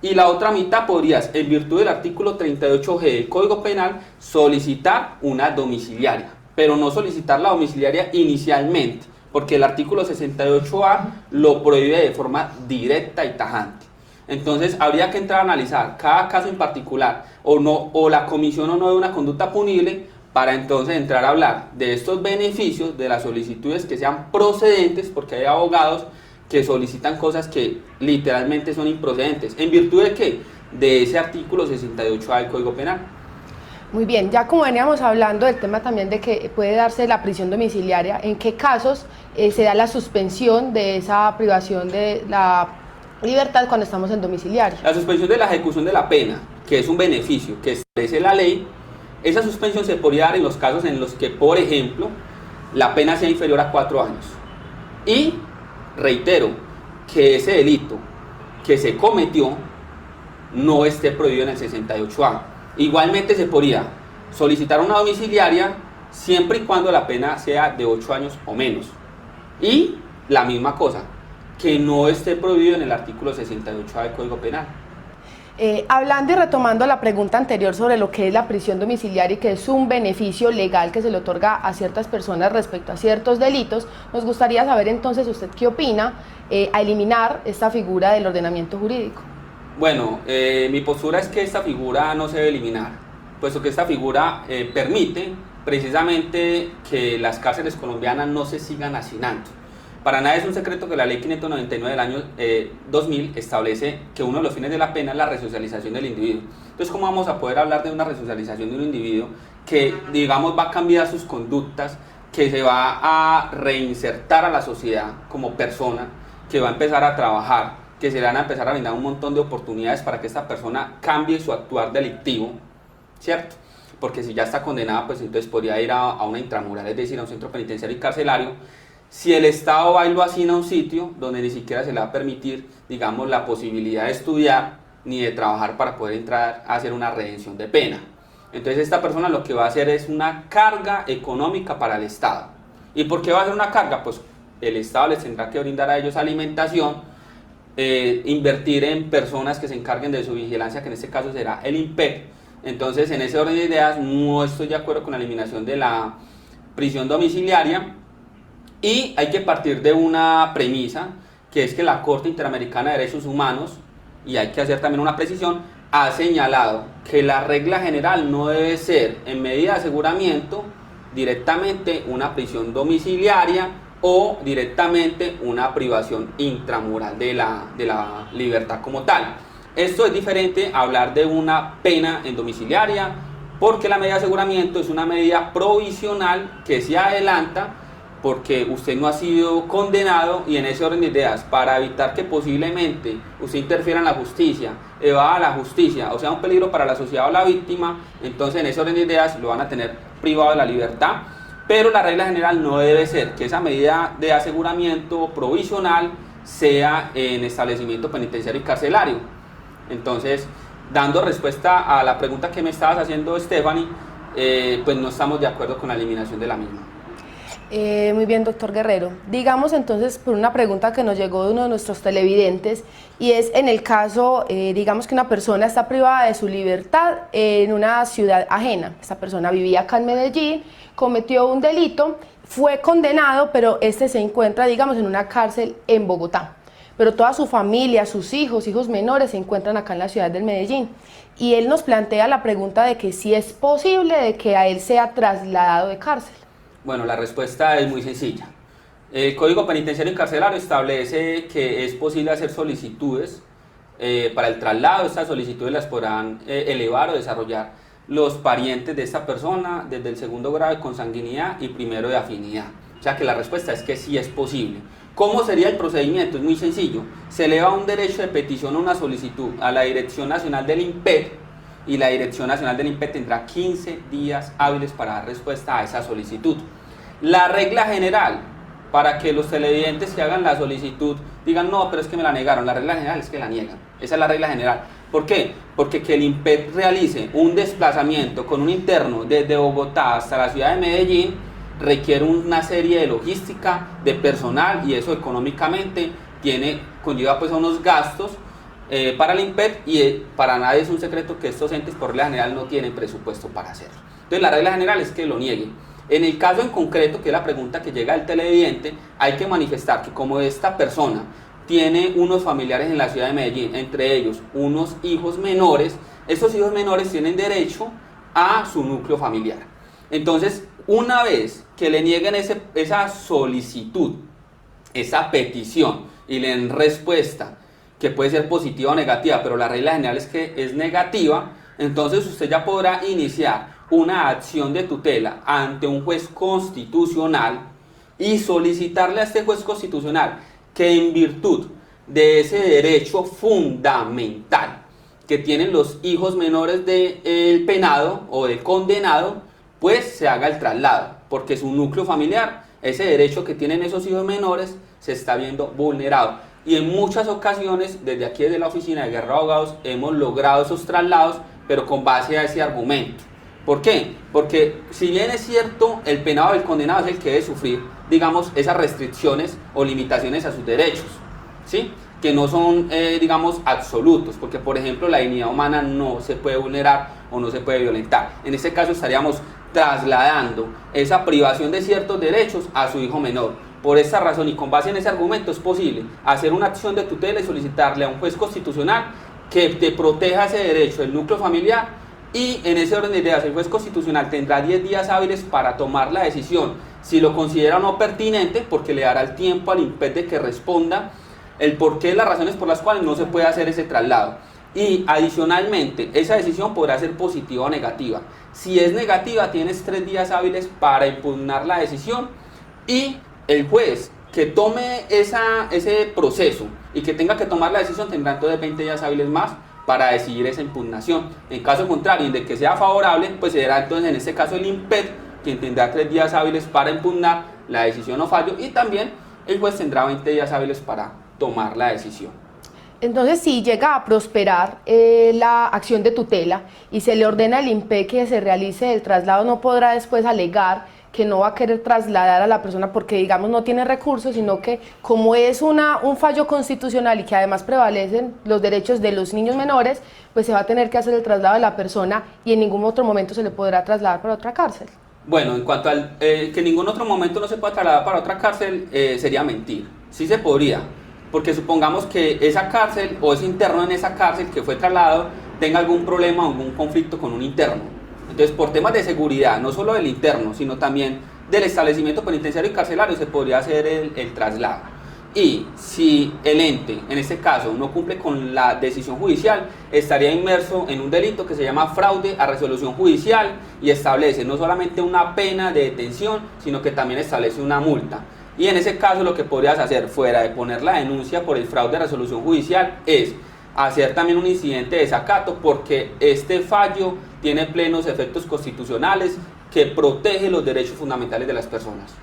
y la otra mitad podrías, en virtud del artículo 38G del Código Penal, solicitar una domiciliaria, pero no solicitar la domiciliaria inicialmente, porque el artículo 68A lo prohíbe de forma directa y tajante. Entonces habría que entrar a analizar cada caso en particular, o la comisión o no de una conducta punible, para entonces entrar a hablar de estos beneficios, de las solicitudes que sean procedentes, porque hay abogados que solicitan cosas que literalmente son improcedentes. ¿En virtud de qué? De ese artículo 68A del Código Penal. Muy bien, ya como veníamos hablando del tema también de que puede darse la prisión domiciliaria, ¿en qué casos se da la suspensión de esa privación de la libertad cuando estamos en domiciliario? La suspensión de la ejecución de la pena, que es un beneficio que establece la ley, esa suspensión se podría dar en los casos en los que, por ejemplo, la pena sea inferior a 4 años. Y reitero que ese delito que se cometió no esté prohibido en el 68A. Igualmente se podría solicitar una domiciliaria siempre y cuando la pena sea de 8 años o menos. Y la misma cosa, que no esté prohibido en el artículo 68A del Código Penal. Hablando y retomando la pregunta anterior sobre lo que es la prisión domiciliaria y que es un beneficio legal que se le otorga a ciertas personas respecto a ciertos delitos, nos gustaría saber entonces usted qué opina a eliminar esta figura del ordenamiento jurídico. Bueno, mi postura es que esta figura no se debe eliminar, puesto que esta figura permite precisamente que las cárceles colombianas no se sigan hacinando. Para nada es un secreto que la ley 599 del año 2000 establece que uno de los fines de la pena es la resocialización del individuo. Entonces, ¿cómo vamos a poder hablar de una resocialización de un individuo que, digamos, va a cambiar sus conductas, que se va a reinsertar a la sociedad como persona, que va a empezar a trabajar, que se le van a empezar a brindar un montón de oportunidades para que esta persona cambie su actuar delictivo, ¿cierto? Porque si ya está condenada, pues entonces podría ir a una intramural, es decir, a un centro penitenciario y carcelario. Si el Estado va y lo hacina a un sitio donde ni siquiera se le va a permitir, digamos, la posibilidad de estudiar ni de trabajar para poder entrar a hacer una redención de pena. Entonces esta persona lo que va a hacer es una carga económica para el Estado. ¿Y por qué va a ser una carga? Pues el Estado les tendrá que brindar a ellos alimentación, invertir en personas que se encarguen de su vigilancia, que en este caso será el INPEC. Entonces, en ese orden de ideas, no estoy de acuerdo con la eliminación de la prisión domiciliaria. Y hay que partir de una premisa, que es que la Corte Interamericana de Derechos Humanos, y hay que hacer también una precisión, ha señalado que la regla general no debe ser, en medida de aseguramiento, directamente una prisión domiciliaria o directamente una privación intramural de la libertad como tal. Esto es diferente a hablar de una pena en domiciliaria, porque la medida de aseguramiento es una medida provisional que se adelanta porque usted no ha sido condenado, y en ese orden de ideas, para evitar que posiblemente usted interfiera en la justicia, evada la justicia, o sea, un peligro para la sociedad o la víctima, entonces en ese orden de ideas lo van a tener privado de la libertad. Pero la regla general no debe ser que esa medida de aseguramiento provisional sea en establecimiento penitenciario y carcelario. Entonces, dando respuesta a la pregunta que me estabas haciendo, Stephanie, pues no estamos de acuerdo con la eliminación de la misma. Muy bien, doctor Guerrero. Digamos entonces por una pregunta que nos llegó de uno de nuestros televidentes, y es en el caso, digamos que una persona está privada de su libertad en una ciudad ajena. Esta persona vivía acá en Medellín, cometió un delito, fue condenado, pero este se encuentra, digamos, en una cárcel en Bogotá. Pero toda su familia, sus hijos menores se encuentran acá en la ciudad del Medellín. Y él nos plantea la pregunta de que si es posible de que a él sea trasladado de cárcel. Bueno, la respuesta es muy sencilla. El Código Penitenciario y Carcelario establece que es posible hacer solicitudes para el traslado. Estas solicitudes las podrán elevar o desarrollar los parientes de esta persona desde el segundo grado de consanguinidad y primero de afinidad. O sea que la respuesta es que sí es posible. ¿Cómo sería el procedimiento? Es muy sencillo. Se eleva un derecho de petición o una solicitud a la Dirección Nacional del INPEC y la Dirección Nacional del INPEC tendrá 15 días hábiles para dar respuesta a esa solicitud. La regla general, para que los televidentes que hagan la solicitud digan no, pero es que me la negaron, la regla general es que la niegan. Esa es la regla general. ¿Por qué? Porque que el INPEC realice un desplazamiento con un interno desde Bogotá hasta la ciudad de Medellín requiere una serie de logística, de personal, y eso económicamente conlleva pues a unos gastos para el INPEC, y para nadie es un secreto que estos entes por regla general no tienen presupuesto para hacerlo. Entonces la regla general es que lo nieguen. En el caso en concreto, que es la pregunta que llega del televidente, hay que manifestar que como esta persona tiene unos familiares en la ciudad de Medellín, entre ellos unos hijos menores, esos hijos menores tienen derecho a su núcleo familiar. Entonces, una vez que le nieguen esa solicitud, esa petición, y le den respuesta, que puede ser positiva o negativa, pero la regla general es que es negativa, entonces usted ya podrá iniciar una acción de tutela ante un juez constitucional y solicitarle a este juez constitucional que en virtud de ese derecho fundamental que tienen los hijos menores del penado o del condenado, pues se haga el traslado, porque su núcleo familiar, ese derecho que tienen esos hijos menores, se está viendo vulnerado. Y en muchas ocasiones, desde aquí desde la oficina de Guerrero Abogados, hemos logrado esos traslados, pero con base a ese argumento. ¿Por qué? Porque si bien es cierto, el penado o el condenado es el que debe sufrir, digamos, esas restricciones o limitaciones a sus derechos, ¿sí? Que no son, digamos, absolutos, porque por ejemplo la dignidad humana no se puede vulnerar o no se puede violentar. En este caso estaríamos trasladando esa privación de ciertos derechos a su hijo menor. Por esa razón y con base en ese argumento es posible hacer una acción de tutela y solicitarle a un juez constitucional que te proteja ese derecho del núcleo familiar, y en ese orden de ideas el juez constitucional tendrá 10 días hábiles para tomar la decisión si lo considera o no pertinente, porque le dará el tiempo al INPEC de que responda el porqué, las razones por las cuales no se puede hacer ese traslado. Y adicionalmente, esa decisión podrá ser positiva o negativa. Si es negativa, tienes 3 días hábiles para impugnar la decisión, y el juez que tome ese proceso y que tenga que tomar la decisión tendrá entonces 20 días hábiles más para decidir esa impugnación. En caso contrario, de que sea favorable, pues será entonces en este caso el INPEC quien tendrá 3 días hábiles para impugnar la decisión o fallo, y también el juez tendrá 20 días hábiles para tomar la decisión. Entonces, si llega a prosperar la acción de tutela y se le ordena al INPEC que se realice el traslado, no podrá después alegar que no va a querer trasladar a la persona porque, digamos, no tiene recursos, sino que como es un fallo constitucional y que además prevalecen los derechos de los niños menores, pues se va a tener que hacer el traslado de la persona y en ningún otro momento se le podrá trasladar para otra cárcel. Bueno, en cuanto al que en ningún otro momento no se pueda trasladar para otra cárcel, sería mentir. Sí se podría, porque supongamos que esa cárcel o ese interno en esa cárcel que fue trasladado tenga algún problema o algún conflicto con un interno. Entonces, por temas de seguridad, no solo del interno, sino también del establecimiento penitenciario y carcelario, se podría hacer el traslado. Y si el ente, en este caso, no cumple con la decisión judicial, estaría inmerso en un delito que se llama fraude a resolución judicial, y establece no solamente una pena de detención, sino que también establece una multa. Y en ese caso lo que podrías hacer, fuera de poner la denuncia por el fraude a resolución judicial, es hacer también un incidente de desacato, porque este fallo tiene plenos efectos constitucionales que protege los derechos fundamentales de las personas.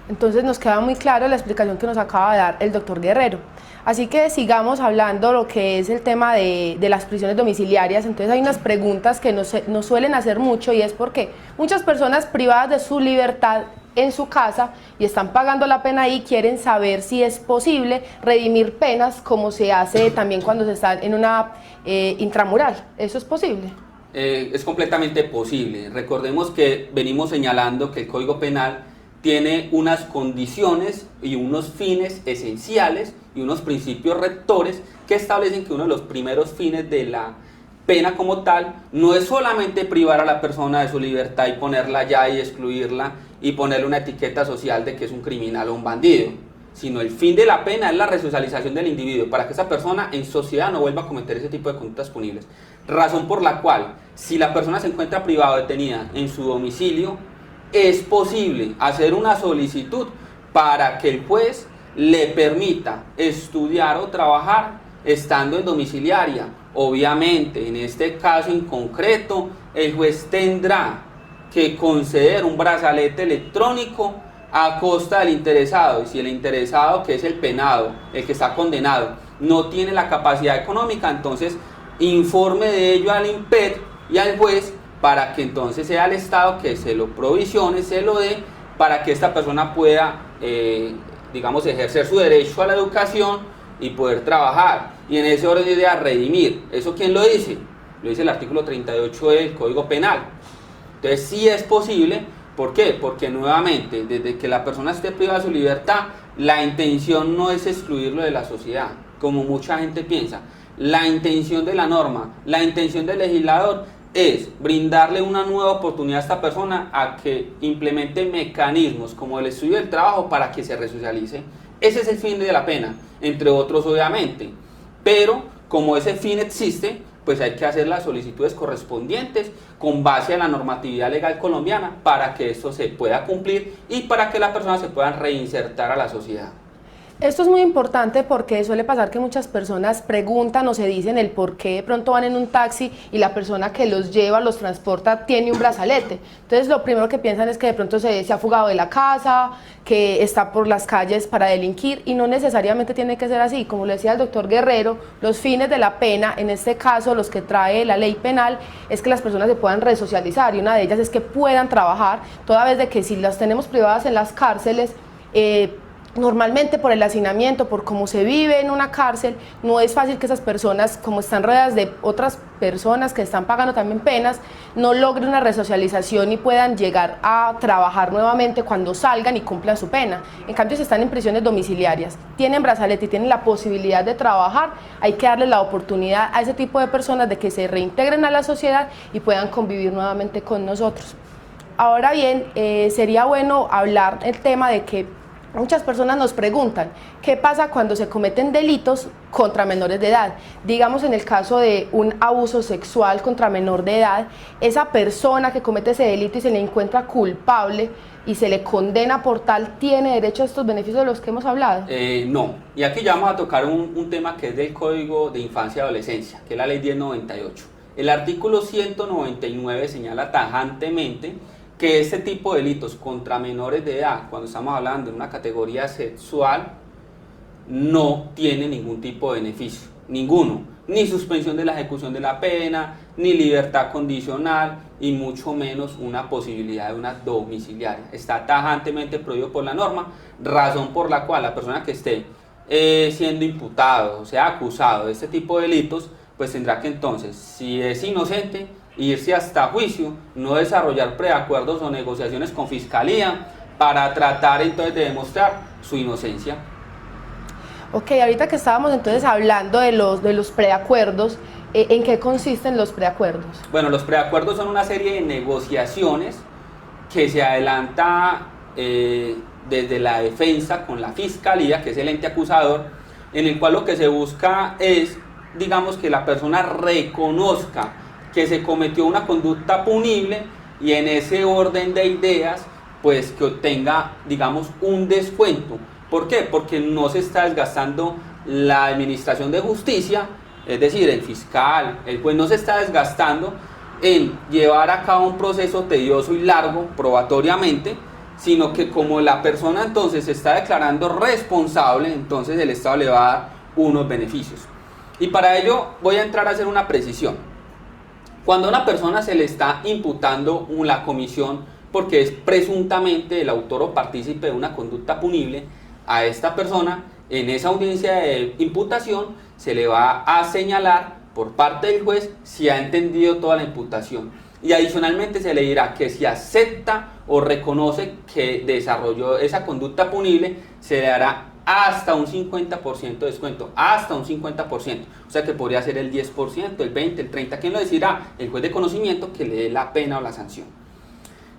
Entonces nos queda muy claro la explicación que nos acaba de dar el doctor Guerrero. Así que sigamos hablando lo que es el tema de las prisiones domiciliarias. Entonces hay unas preguntas que nos suelen hacer mucho, y es porque muchas personas privadas de su libertad en su casa y están pagando la pena ahí, quieren saber si es posible redimir penas como se hace también cuando se está en una intramural. ¿Eso es posible? Es completamente posible. Recordemos que venimos señalando que el Código Penal tiene unas condiciones y unos fines esenciales y unos principios rectores que establecen que uno de los primeros fines de la pena como tal no es solamente privar a la persona de su libertad y ponerla allá y excluirla y ponerle una etiqueta social de que es un criminal o un bandido, sino el fin de la pena es la resocialización del individuo para que esa persona en sociedad no vuelva a cometer ese tipo de conductas punibles. Razón por la cual si la persona se encuentra privada o detenida en su domicilio, es posible hacer una solicitud para que el juez le permita estudiar o trabajar estando en domiciliaria. Obviamente, en este caso en concreto, el juez tendrá que conceder un brazalete electrónico a costa del interesado, y si el interesado, que es el penado, el que está condenado, no tiene la capacidad económica, entonces informe de ello al INPET y al juez para que entonces sea el Estado que se lo provisione, se lo dé, para que esta persona pueda, digamos, ejercer su derecho a la educación y poder trabajar, y en ese orden de ideas redimir. ¿Eso quién lo dice? Lo dice el artículo 38 del Código Penal. Entonces sí es posible. ¿Por qué? Porque nuevamente, desde que la persona esté privada de su libertad, la intención no es excluirlo de la sociedad, como mucha gente piensa. La intención de la norma, la intención del legislador es brindarle una nueva oportunidad a esta persona a que implemente mecanismos como el estudio del trabajo para que se resocialice. Ese es el fin de la pena, entre otros obviamente. Pero como ese fin existe, pues hay que hacer las solicitudes correspondientes con base a la normatividad legal colombiana para que esto se pueda cumplir y para que la persona se pueda reinsertar a la sociedad. Esto es muy importante porque suele pasar que muchas personas preguntan o se dicen el por qué de pronto van en un taxi y la persona que los lleva, los transporta, tiene un brazalete. Entonces lo primero que piensan es que de pronto se ha fugado de la casa, que está por las calles para delinquir, y no necesariamente tiene que ser así. Como lo decía el doctor Guerrero, los fines de la pena, en este caso los que trae la ley penal, es que las personas se puedan resocializar, y una de ellas es que puedan trabajar, toda vez de que si las tenemos privadas en las cárceles, normalmente por el hacinamiento, por cómo se vive en una cárcel, no es fácil que esas personas, como están rodeadas de otras personas que están pagando también penas, no logren una resocialización y puedan llegar a trabajar nuevamente cuando salgan y cumplan su pena. En cambio, si están en prisiones domiciliarias, tienen brazalete y tienen la posibilidad de trabajar, hay que darles la oportunidad a ese tipo de personas de que se reintegren a la sociedad y puedan convivir nuevamente con nosotros. Ahora bien, sería bueno hablar el tema de que muchas personas nos preguntan, ¿qué pasa cuando se cometen delitos contra menores de edad? Digamos, en el caso de un abuso sexual contra menor de edad, esa persona que comete ese delito y se le encuentra culpable y se le condena por tal, ¿tiene derecho a estos beneficios de los que hemos hablado? No, y aquí ya vamos a tocar un tema que es del Código de Infancia y Adolescencia, que es la Ley 1098. El artículo 199 señala tajantemente que este tipo de delitos contra menores de edad, cuando estamos hablando de una categoría sexual, no tiene ningún tipo de beneficio, ninguno, ni suspensión de la ejecución de la pena, ni libertad condicional, y mucho menos una posibilidad de una domiciliaria. Está tajantemente prohibido por la norma, razón por la cual la persona que esté siendo imputado, o sea, acusado de este tipo de delitos, pues tendrá que entonces, si es inocente, irse hasta juicio, no desarrollar preacuerdos o negociaciones con fiscalía para tratar entonces de demostrar su inocencia. Ok, ahorita que estábamos entonces hablando de los preacuerdos, ¿en qué consisten los preacuerdos? Bueno, los preacuerdos son una serie de negociaciones que se adelanta desde la defensa con la fiscalía, que es el ente acusador, en el cual lo que se busca es, digamos, que la persona reconozca que se cometió una conducta punible, y en ese orden de ideas, pues que obtenga, digamos, un descuento. ¿Por qué? Porque no se está desgastando la administración de justicia, es decir, el fiscal, el juez no se está desgastando en llevar a cabo un proceso tedioso y largo probatoriamente, sino que como la persona entonces se está declarando responsable, entonces el Estado le va a dar unos beneficios. Y para ello voy a entrar a hacer una precisión. Cuando a una persona se le está imputando la comisión porque es presuntamente el autor o partícipe de una conducta punible, a esta persona en esa audiencia de imputación se le va a señalar por parte del juez si ha entendido toda la imputación, y adicionalmente se le dirá que si acepta o reconoce que desarrolló esa conducta punible, se le dará hasta un 50% de descuento, hasta un 50%, o sea que podría ser el 10%, el 20%, el 30%, ¿quién lo decidirá? El juez de conocimiento que le dé la pena o la sanción.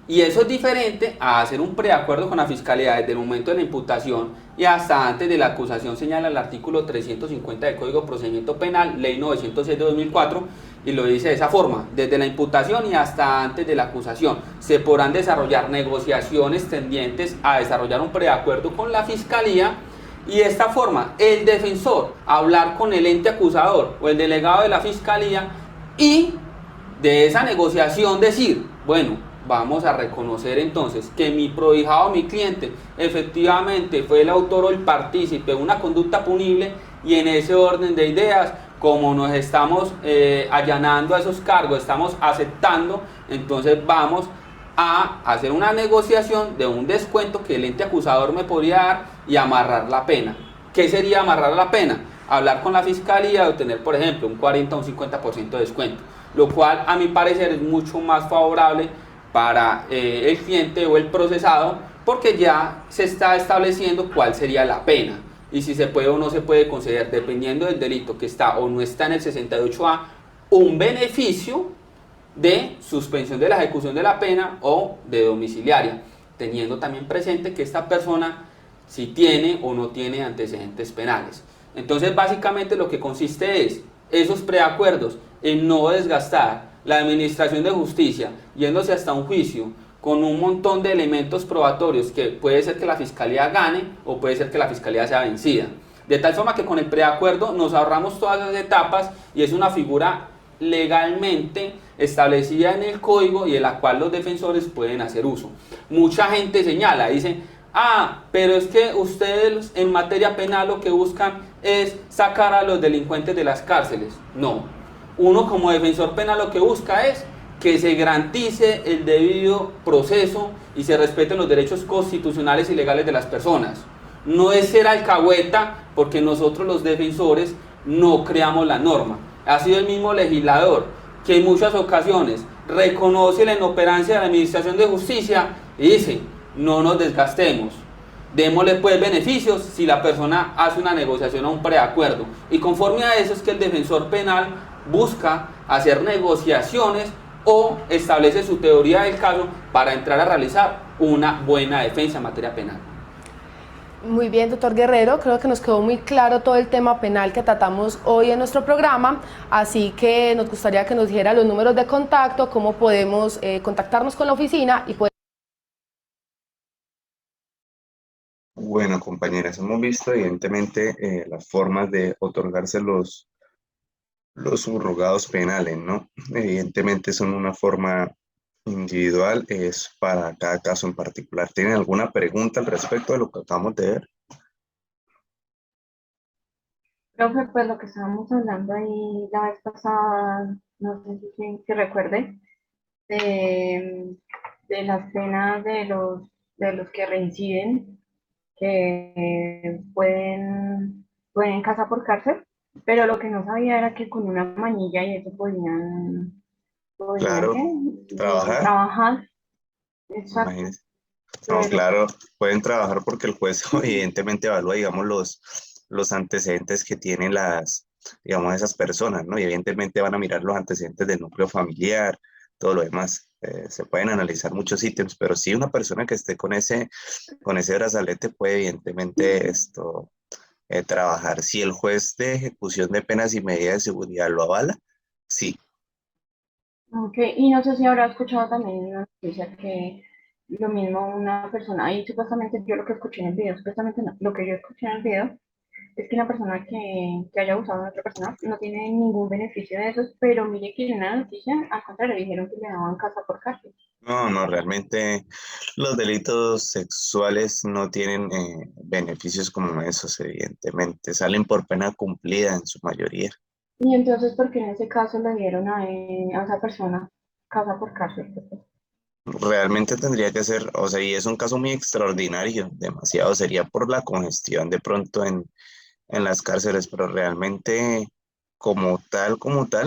Y eso es diferente a hacer un preacuerdo con la fiscalía desde el momento de la imputación y hasta antes de la acusación, señala el artículo 350 del Código de Procedimiento Penal, Ley 906 de 2004, y lo dice de esa forma, desde la imputación y hasta antes de la acusación. Se podrán desarrollar negociaciones tendientes a desarrollar un preacuerdo con la Fiscalía y de esta forma el defensor hablar con el ente acusador o el delegado de la Fiscalía y de esa negociación decir, bueno, vamos a reconocer entonces que mi prohijado, mi cliente, efectivamente fue el autor o el partícipe de una conducta punible y en ese orden de ideas, como nos estamos allanando a esos cargos, estamos aceptando, entonces vamos a hacer una negociación de un descuento que el ente acusador me podría dar y amarrar la pena. ¿Qué sería amarrar la pena? Hablar con la Fiscalía de obtener, por ejemplo, un 40 o un 50% de descuento, lo cual a mi parecer es mucho más favorable para el cliente o el procesado, porque ya se está estableciendo cuál sería la pena y si se puede o no se puede conceder, dependiendo del delito que está o no está en el 68A, un beneficio de suspensión de la ejecución de la pena o de domiciliaria, teniendo también presente que esta persona si tiene o no tiene antecedentes penales. Entonces básicamente lo que consiste es esos preacuerdos en no desgastar la administración de justicia yéndose hasta un juicio con un montón de elementos probatorios que puede ser que la Fiscalía gane o puede ser que la Fiscalía sea vencida. De tal forma que con el preacuerdo nos ahorramos todas las etapas y es una figura legalmente establecida en el código y de la cual los defensores pueden hacer uso. Mucha gente señala, dice, pero es que ustedes en materia penal lo que buscan es sacar a los delincuentes de las cárceles. No, uno como defensor penal lo que busca es que se garantice el debido proceso y se respeten los derechos constitucionales y legales de las personas. No es ser alcahueta, porque nosotros los defensores no creamos la norma. Ha sido el mismo legislador que en muchas ocasiones reconoce la inoperancia de la administración de justicia y dice, no nos desgastemos, démosle pues beneficios si la persona hace una negociación o un preacuerdo. Y conforme a eso es que el defensor penal busca hacer negociaciones o establece su teoría del caso para entrar a realizar una buena defensa en materia penal. Muy bien, doctor Guerrero, creo que nos quedó muy claro todo el tema penal que tratamos hoy en nuestro programa, así que nos gustaría que nos dijera los números de contacto, cómo podemos contactarnos con la oficina y poder... Bueno, compañeras, hemos visto evidentemente las formas de otorgarse los subrogados penales, ¿no? Evidentemente son una forma individual, es para cada caso en particular. ¿Tienen alguna pregunta al respecto de lo que acabamos de ver? Profe, pues lo que estábamos hablando ahí la vez pasada, no sé si recuerde, de las penas de los que reinciden, que pueden casa por cárcel, pero lo que no sabía era que con una manilla y eso podían Claro, ¿qué? trabajar, Exacto. imagínense. No, claro, pueden trabajar porque el juez evidentemente evalúa, digamos, los antecedentes que tienen digamos, esas personas, ¿no? Y evidentemente van a mirar los antecedentes del núcleo familiar, todo lo demás. Se pueden analizar muchos ítems, pero sí una persona que esté con ese brazalete puede evidentemente trabajar. Si el juez de ejecución de penas y medidas de seguridad lo avala, sí. Ok, y no sé si habrá escuchado también una noticia que lo mismo una persona, ahí supuestamente yo lo que escuché en el video, supuestamente no, lo que yo escuché en el video es que una persona que haya abusado de otra persona no tiene ningún beneficio de eso, pero mire que en una noticia, al contrario, dijeron que le daban casa por cárcel. No, realmente los delitos sexuales no tienen beneficios como esos, evidentemente. Salen por pena cumplida en su mayoría. Y entonces, ¿por qué en ese caso le dieron a esa persona casa por cárcel? Realmente tendría que ser, o sea, y es un caso muy extraordinario, demasiado, sería por la congestión de pronto en las cárceles, pero realmente como tal,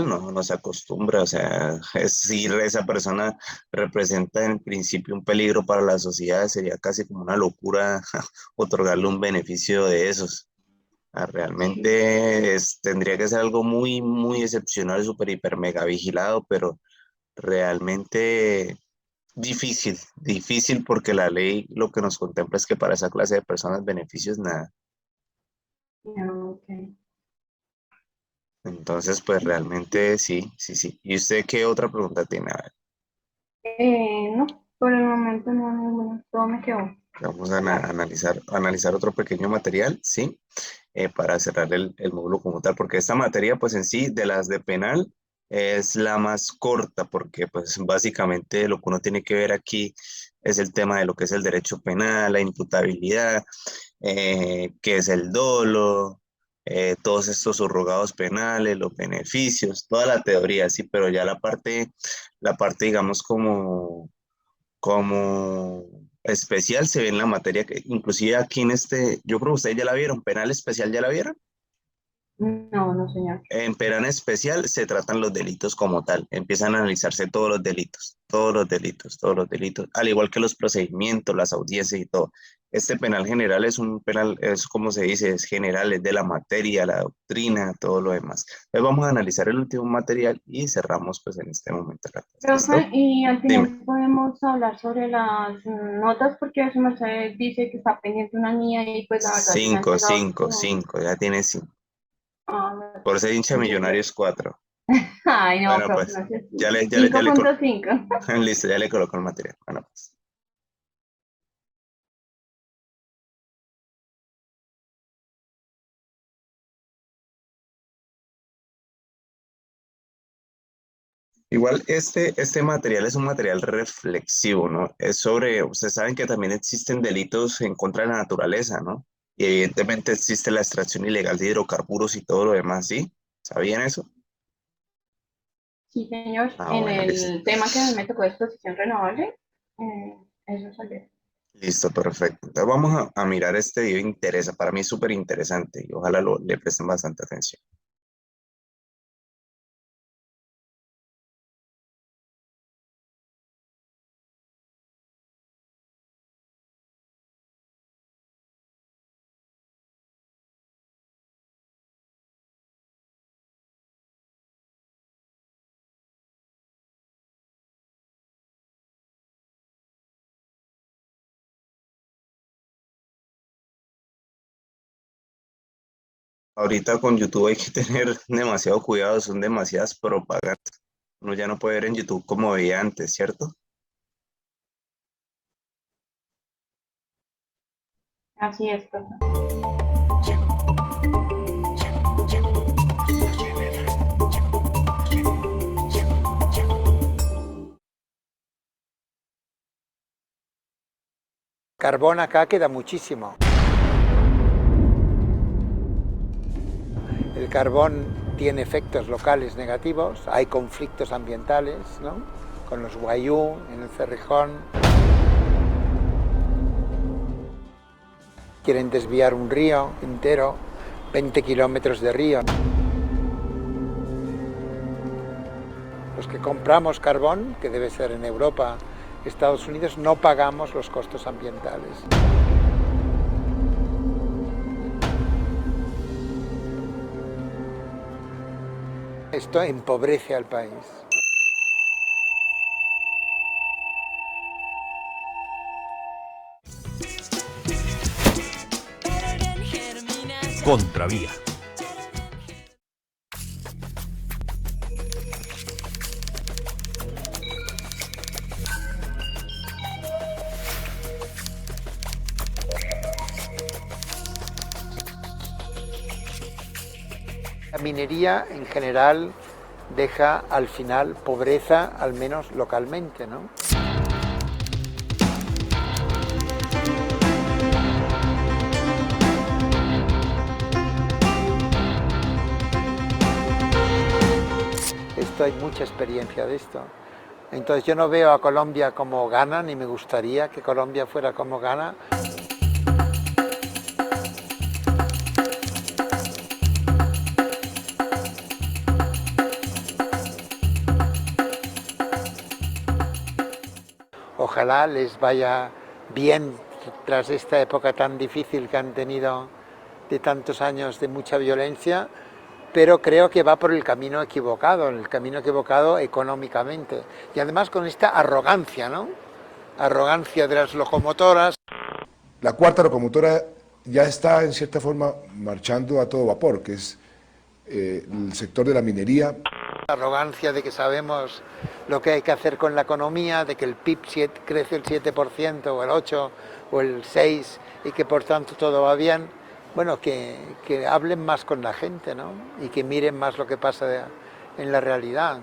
no se acostumbra, o sea, si esa persona representa en principio un peligro para la sociedad, sería casi como una locura otorgarle un beneficio de esos. Realmente tendría que ser algo muy, muy excepcional, súper, hiper, mega vigilado, pero realmente difícil porque la ley lo que nos contempla es que para esa clase de personas beneficios nada. No, ok. Entonces, pues realmente sí, sí, sí. ¿Y usted qué otra pregunta tiene? A ver, No, por el momento no, ninguna, todo me quedó. vamos a analizar otro pequeño material, ¿sí? Para cerrar el módulo como tal, porque esta materia, pues en sí, de las de penal, es la más corta, porque pues básicamente lo que uno tiene que ver aquí es el tema de lo que es el derecho penal, la imputabilidad, qué es el dolo, todos estos subrogados penales, los beneficios, toda la teoría, sí, pero ya la parte, digamos, como especial se ve en la materia que inclusive aquí en yo creo que ustedes ya la vieron, penal especial ya la vieron. No, no, señor. En penal especial se tratan los delitos como tal, empiezan a analizarse todos los delitos, todos los delitos, todos los delitos, al igual que los procedimientos, las audiencias y todo. Este penal general es un penal, es como se dice, es general, es de la materia, la doctrina, todo lo demás. Entonces vamos a analizar el último material y cerramos pues en este momento la clase. ¿Listo? Profe, y al Dime. final podemos hablar sobre las notas porque su merced dice que está pendiente una niña y pues la verdad se ha Cinco, entregado cinco, todo. cinco, ya tienes cinco. Ah, Por ser hincha muchas gracias. millonarios, cuatro. Ay, no, Bueno, profe, pues, no sé. ya le, 5.5. listo, ya le coloco el material. Bueno, pues. Igual este material es un material reflexivo, ¿no? Es sobre, ustedes saben que también existen delitos en contra de la naturaleza, ¿no? Y evidentemente existe la extracción ilegal de hidrocarburos y todo lo demás, ¿sí? ¿Sabían eso? Sí, señor, Ah, en bueno, listo. el tema que a mí me tocó de exposición renovable, eso salió. Listo, perfecto. Entonces vamos a mirar este video, interesa, para mí es súper interesante y ojalá le presten bastante atención. Ahorita con YouTube hay que tener demasiado cuidado, son demasiadas propagandas. Uno ya no puede ver en YouTube como veía antes, ¿cierto? Así es, profe. Carbón acá queda muchísimo. El carbón tiene efectos locales negativos, hay conflictos ambientales, ¿no? Con los guayú en el Cerrejón. Quieren desviar un río entero, 20 kilómetros de río. Los que compramos carbón, que debe ser en Europa, Estados Unidos, no pagamos los costos ambientales. Esto empobrece al país. Contravía. La minería en general deja al final pobreza, al menos localmente, ¿no? Hay mucha experiencia de esto. Entonces yo no veo a Colombia como Ghana, ni me gustaría que Colombia fuera como Ghana. Ojalá les vaya bien tras esta época tan difícil que han tenido de tantos años de mucha violencia, pero creo que va por el camino equivocado económicamente. Y además con esta arrogancia, ¿no? Arrogancia de las locomotoras. La cuarta locomotora ya está en cierta forma marchando a todo vapor, que es el sector de la minería. La arrogancia de que sabemos lo que hay que hacer con la economía, de que el PIB crece el 7% o el 8% o el 6% y que por tanto todo va bien. Bueno, que hablen más con la gente, ¿no? Y que miren más lo que pasa en la realidad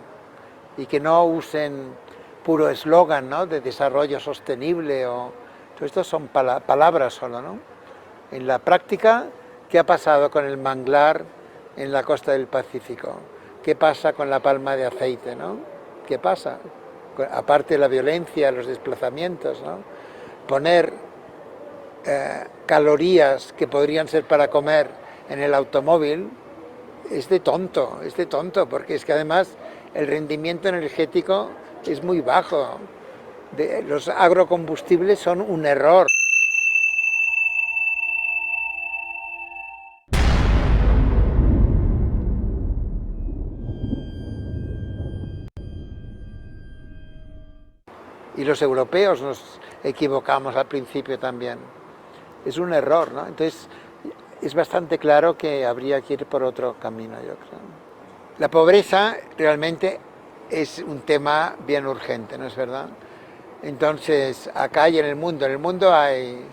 y que no usen puro eslogan, ¿no?, de desarrollo sostenible o todo esto son palabras solo, ¿no? En la práctica, ¿qué ha pasado con el manglar en la costa del Pacífico? ¿Qué pasa con la palma de aceite, ¿no? ¿Qué pasa? Aparte de la violencia, los desplazamientos, ¿no? Poner calorías que podrían ser para comer en el automóvil es de tonto, porque es que además el rendimiento energético es muy bajo. Los agrocombustibles son un error. Y los europeos nos equivocamos al principio también. Es un error, ¿no? Entonces es bastante claro que habría que ir por otro camino, yo creo. La pobreza realmente es un tema bien urgente, ¿no es verdad? Entonces, acá y en el mundo hay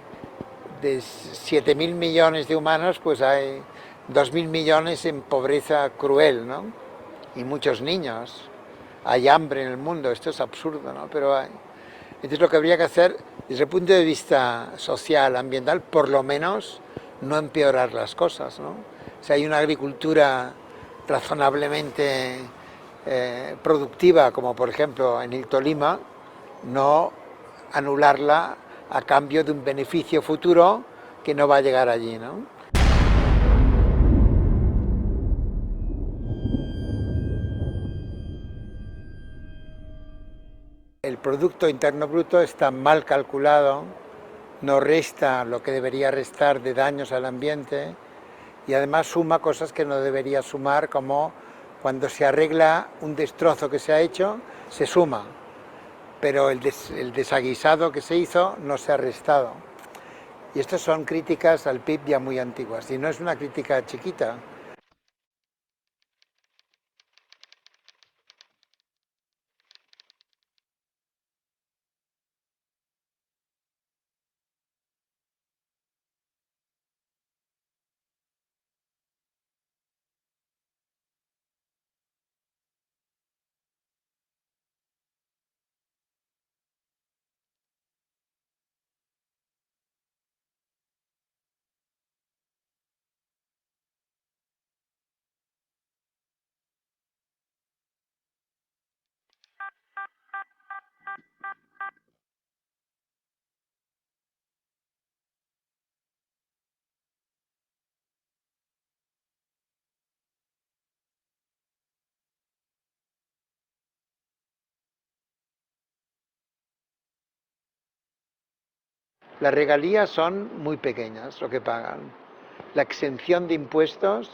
de 7.000 millones de humanos, pues hay 2.000 millones en pobreza cruel, ¿no? Y muchos niños. Hay hambre en el mundo, esto es absurdo, ¿no? Pero hay. Entonces lo que habría que hacer, desde el punto de vista social, ambiental, por lo menos no empeorar las cosas, ¿no? Si hay una agricultura razonablemente productiva, como por ejemplo en el Tolima, no anularla a cambio de un beneficio futuro que no va a llegar allí, ¿no? El Producto Interno Bruto está mal calculado, no resta lo que debería restar de daños al ambiente y además suma cosas que no debería sumar, como cuando se arregla un destrozo que se ha hecho, se suma, pero el desaguisado que se hizo no se ha restado. Y estas son críticas al PIB ya muy antiguas, y no es una crítica chiquita. Las regalías son muy pequeñas lo que pagan. La exención de impuestos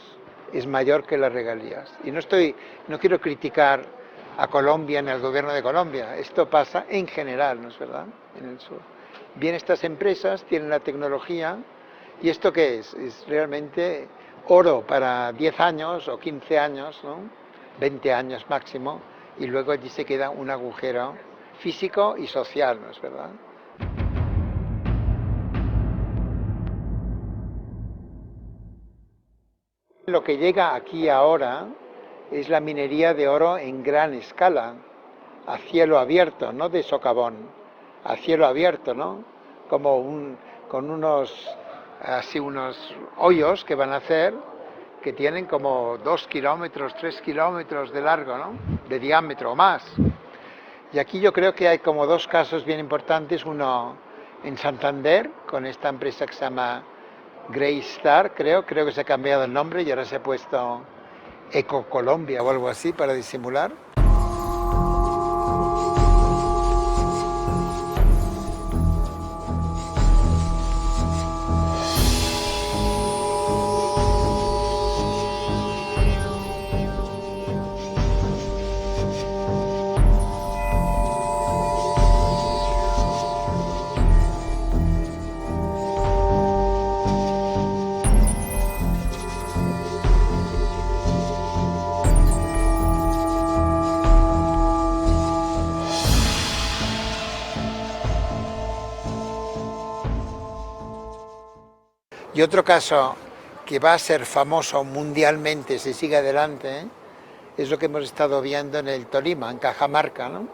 es mayor que las regalías. Y no quiero criticar a Colombia ni al gobierno de Colombia. Esto pasa en general, ¿no es verdad?, en el sur. Bien, estas empresas tienen la tecnología y ¿esto qué es? Es realmente oro para 10 años o 15 años, ¿no? 20 años máximo, y luego allí se queda un agujero físico y social, ¿no es verdad? Lo que llega aquí ahora es la minería de oro en gran escala, a cielo abierto, no de socavón, a cielo abierto, ¿no? Con unos hoyos que van a hacer, que tienen como 2 kilómetros, 3 kilómetros de largo, ¿no?, de diámetro o más. Y aquí yo creo que hay como dos casos bien importantes, uno en Santander, con esta empresa que se llama Greystar, creo que se ha cambiado el nombre y ahora se ha puesto Ecocolombia o algo así para disimular. Y otro caso que va a ser famoso mundialmente si sigue adelante, es lo que hemos estado viendo en el Tolima, en Cajamarca, ¿no?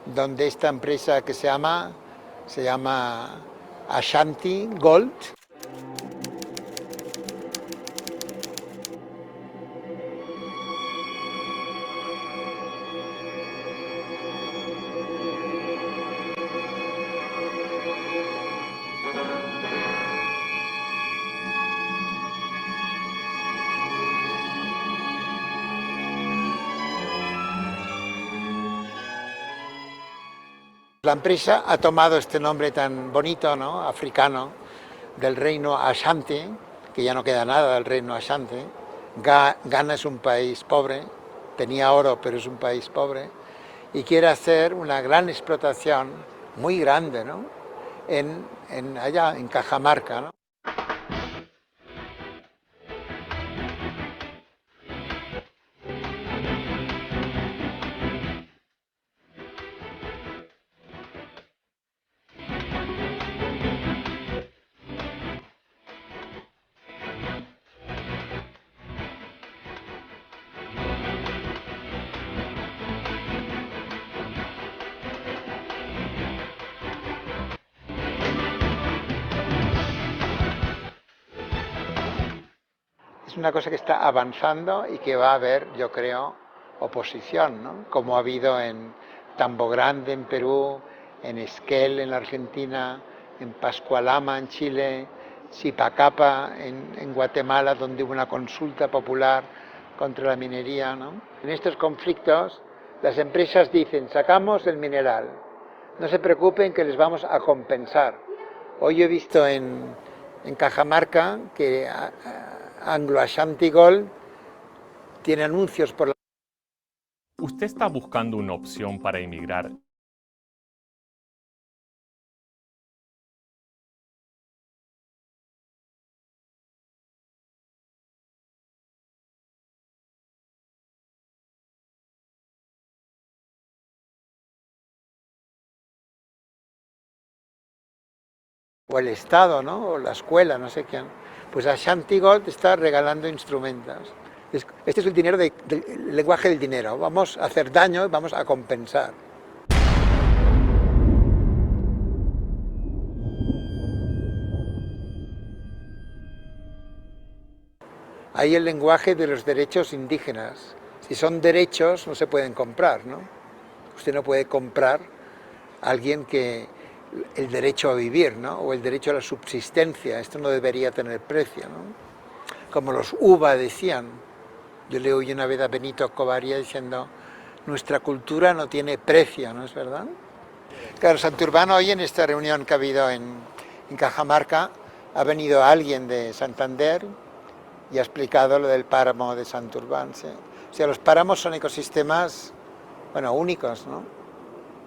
Donde esta empresa que se llama Ashanti Gold. La empresa ha tomado este nombre tan bonito, ¿no?, africano, del reino Ashanti, que ya no queda nada del reino Ashanti. Ghana es un país pobre, tenía oro, pero es un país pobre, y quiere hacer una gran explotación, muy grande, ¿no?, allá en Cajamarca, ¿no? Es una cosa que está avanzando y que va a haber, yo creo, oposición, ¿no?, como ha habido en Tambo Grande en Perú, en Esquel en la Argentina, en Pascualama en Chile, Sipacapa en Guatemala, donde hubo una consulta popular contra la minería, ¿no? En estos conflictos las empresas dicen: sacamos el mineral, no se preocupen que les vamos a compensar. Hoy he visto en Cajamarca que Anglo Ashanti Gold tiene anuncios por la... ¿Usted está buscando una opción para emigrar? o el Estado, ¿no?, o la escuela, no sé quién. Pues Ashanti Gold está regalando instrumentos. Este es el dinero el lenguaje del dinero. Vamos a hacer daño y vamos a compensar. Hay el lenguaje de los derechos indígenas. Si son derechos, no se pueden comprar, ¿no? Usted no puede comprar a alguien que el derecho a vivir, ¿no?, o el derecho a la subsistencia. Esto no debería tener precio, ¿no? Como los UBA decían. Yo le oí una vez a Benito Covaria diciendo: nuestra cultura no tiene precio, ¿no es verdad? Claro, Santurbán hoy en esta reunión que ha habido en Cajamarca, ha venido alguien de Santander y ha explicado lo del páramo de Santurbán, ¿sí? O sea, los páramos son ecosistemas, bueno, únicos, ¿no?,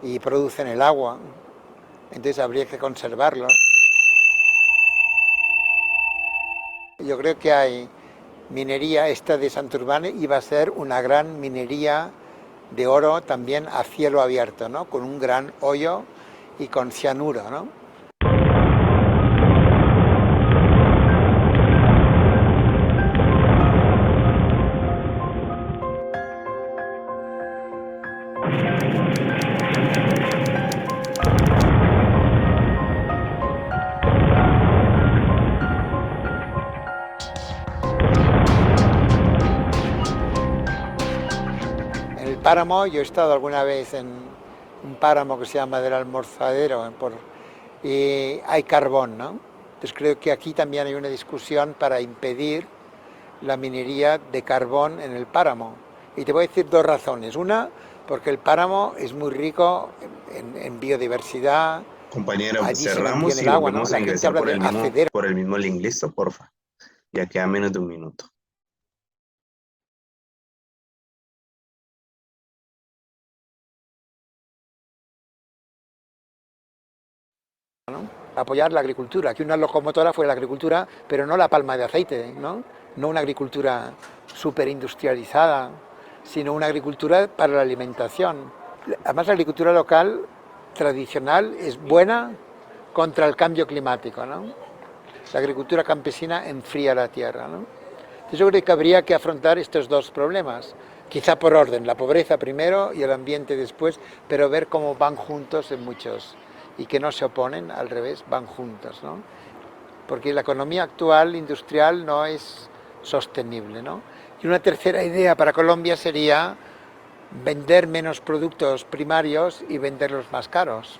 y producen el agua, entonces habría que conservarlos. Yo creo que hay minería, esta de Santurbán iba a ser una gran minería de oro también a cielo abierto, ¿no?, con un gran hoyo y con cianuro, ¿no? Páramo, yo he estado alguna vez en un páramo que se llama del Almorzadero, y hay carbón, ¿no? Entonces creo que aquí también hay una discusión para impedir la minería de carbón en el páramo. Y te voy a decir dos razones. Una, porque el páramo es muy rico en biodiversidad. Compañera, Allí cerramos se y mantiene el agua, ¿no? volvemos La a gente ingresar habla por de acceder. por el mismo link, listo, porfa. Ya queda menos de un minuto. ¿no? Apoyar la agricultura, que una locomotora fue la agricultura, pero no la palma de aceite, ¿no? No una agricultura súper industrializada, sino una agricultura para la alimentación. Además, la agricultura local tradicional es buena contra el cambio climático, ¿no? La agricultura campesina enfría la tierra, ¿no? Entonces yo creo que habría que afrontar estos dos problemas, quizá por orden, la pobreza primero y el ambiente después, pero ver cómo van juntos en muchos, y que no se oponen, al revés, van juntos, ¿no? Porque la economía actual industrial no es sostenible, ¿no? Y una tercera idea para Colombia sería vender menos productos primarios y venderlos más caros,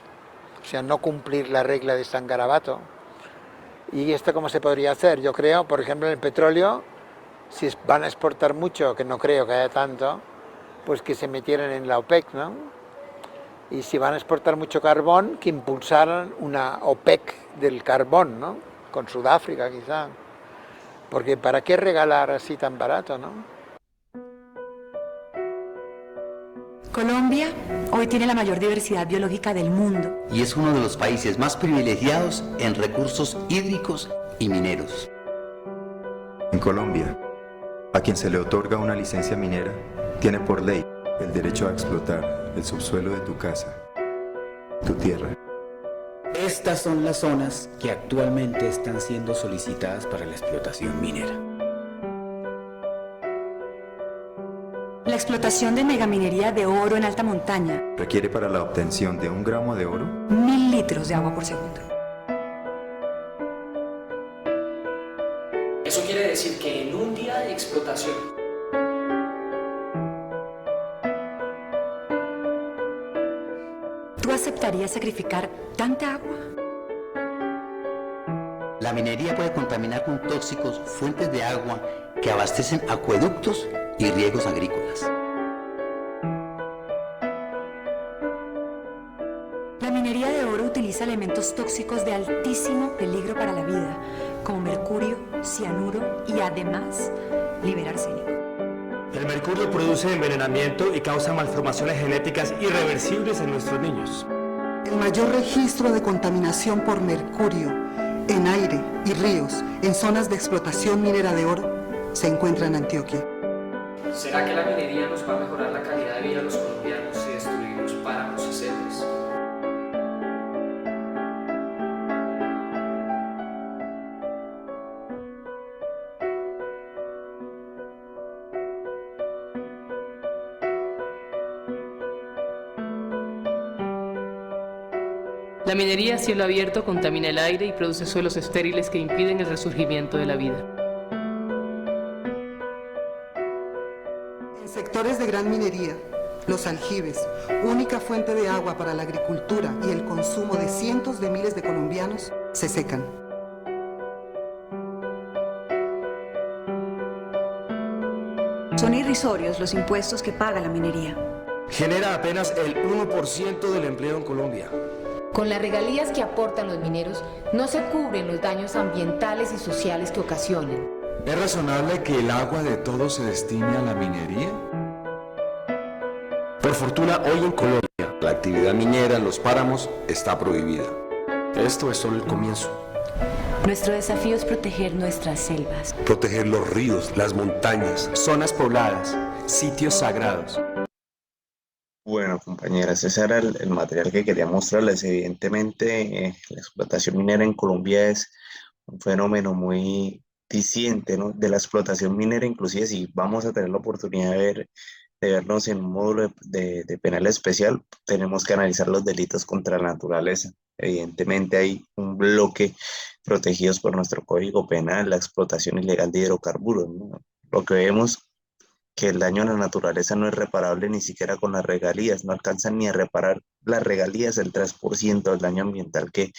o sea, no cumplir la regla de San Garabato. ¿Y esto cómo se podría hacer? Yo creo, por ejemplo, en el petróleo, si van a exportar mucho, que no creo que haya tanto, pues que se metieran en la OPEC, ¿no? Y si van a exportar mucho carbón, que impulsaran una OPEC del carbón, ¿no? Con Sudáfrica quizá. Porque ¿para qué regalar así tan barato, no? Colombia hoy tiene la mayor diversidad biológica del mundo. Y es uno de los países más privilegiados en recursos hídricos y mineros. En Colombia, a quien se le otorga una licencia minera, tiene por ley el derecho a explotar el subsuelo de tu casa, tu tierra. Estas son las zonas que actualmente están siendo solicitadas para la explotación minera. La explotación de megaminería de oro en alta montaña Requiere para la obtención de 1 gramo de oro 1000 litros de agua por segundo. Eso quiere decir que en un día de explotación ¿Tú aceptarías sacrificar tanta agua? La minería puede contaminar con tóxicos fuentes de agua que abastecen acueductos y riegos agrícolas. La minería de oro utiliza elementos tóxicos de altísimo peligro para la vida, como mercurio, cianuro y además libera arsénico. El mercurio produce envenenamiento y causa malformaciones genéticas irreversibles en nuestros niños. El mayor registro de contaminación por mercurio en aire y ríos en zonas de explotación minera de oro se encuentra en Antioquia. ¿Será que la minería nos va a mejorar la calidad de vida de los colombianos si destruimos páramos y selvas? La minería a cielo abierto contamina el aire y produce suelos estériles que impiden el resurgimiento de la vida. En sectores de gran minería, los aljibes, única fuente de agua para la agricultura y el consumo de cientos de miles de colombianos, se secan. Son irrisorios los impuestos que paga la minería. Genera apenas el 1% del empleo en Colombia. Con las regalías que aportan los mineros, no se cubren los daños ambientales y sociales que ocasionan. ¿Es razonable que el agua de todos se destine a la minería? Por fortuna, hoy en Colombia, la actividad minera en los páramos está prohibida. Esto es solo el comienzo. Nuestro desafío es proteger nuestras selvas. Proteger los ríos, las montañas, zonas pobladas, sitios sagrados. Bueno, compañeras, ese era el material que quería mostrarles. Evidentemente, la explotación minera en Colombia es un fenómeno muy diciente, ¿no? De la explotación minera, inclusive si vamos a tener la oportunidad de vernos en un módulo de penal especial, tenemos que analizar los delitos contra la naturaleza. Evidentemente hay un bloque protegidos por nuestro Código Penal, la explotación ilegal de hidrocarburos, ¿no? Lo que vemos que el daño a la naturaleza no es reparable ni siquiera con las regalías, no alcanzan ni a reparar las regalías del 3% del daño ambiental que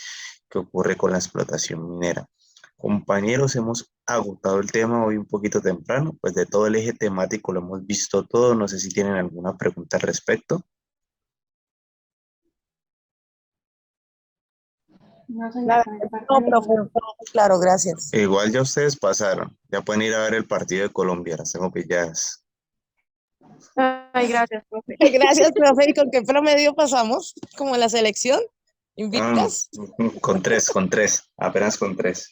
ocurre con la explotación minera. Compañeros, hemos agotado el tema hoy un poquito temprano, pues de todo el eje temático lo hemos visto todo, no sé si tienen alguna pregunta al respecto. No, señor, No, profe, claro, gracias. Igual ya ustedes pasaron, ya pueden ir a ver el partido de Colombia, las tengo pilladas. Ay, gracias, profe. Gracias, profe. ¿Y con qué promedio pasamos? ¿Como en la selección? ¿Invictas? Con tres, apenas con 3.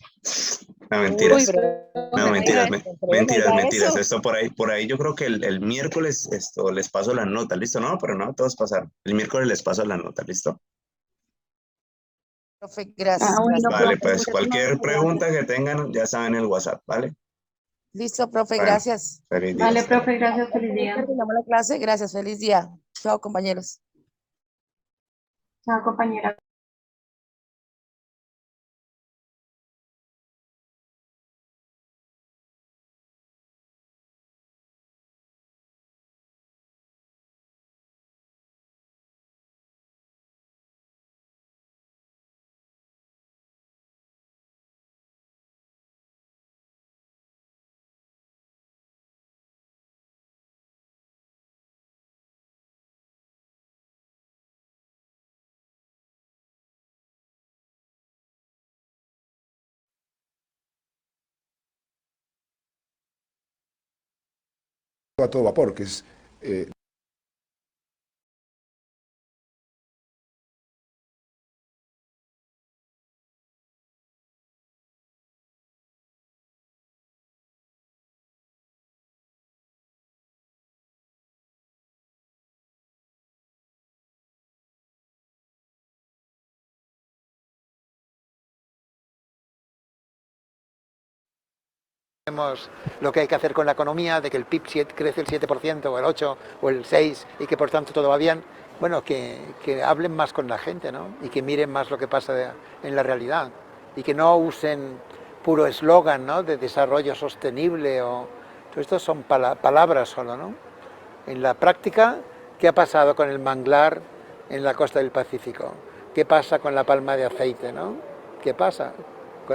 No, mentiras. No, mentiras, mentiras. Esto por ahí yo creo que el miércoles les paso la nota, ¿listo? No, pero no, todos pasaron. El miércoles les paso la nota, ¿listo? Profe, gracias. bueno, Vale, profe, pues cualquier pregunta que tengan, ya saben el WhatsApp, ¿vale? Listo, profe, Bueno, gracias. feliz día. Vale, Hasta luego. profe, gracias, feliz día. Terminamos la clase, gracias, feliz día. Chao, compañeros. Chao, compañera. A todo vapor, que es Vemos lo que hay que hacer con la economía, de que el PIB crece el 7% o el 8% o el 6% y que por tanto todo va bien. Bueno, que hablen más con la gente, ¿no? Y que miren más lo que pasa en la realidad y que no usen puro eslogan, ¿no? De desarrollo sostenible o... Todo esto son palabras solo, ¿no? En la práctica, ¿qué ha pasado con el manglar en la costa del Pacífico? ¿Qué pasa con la palma de aceite, ¿no? ¿Qué pasa?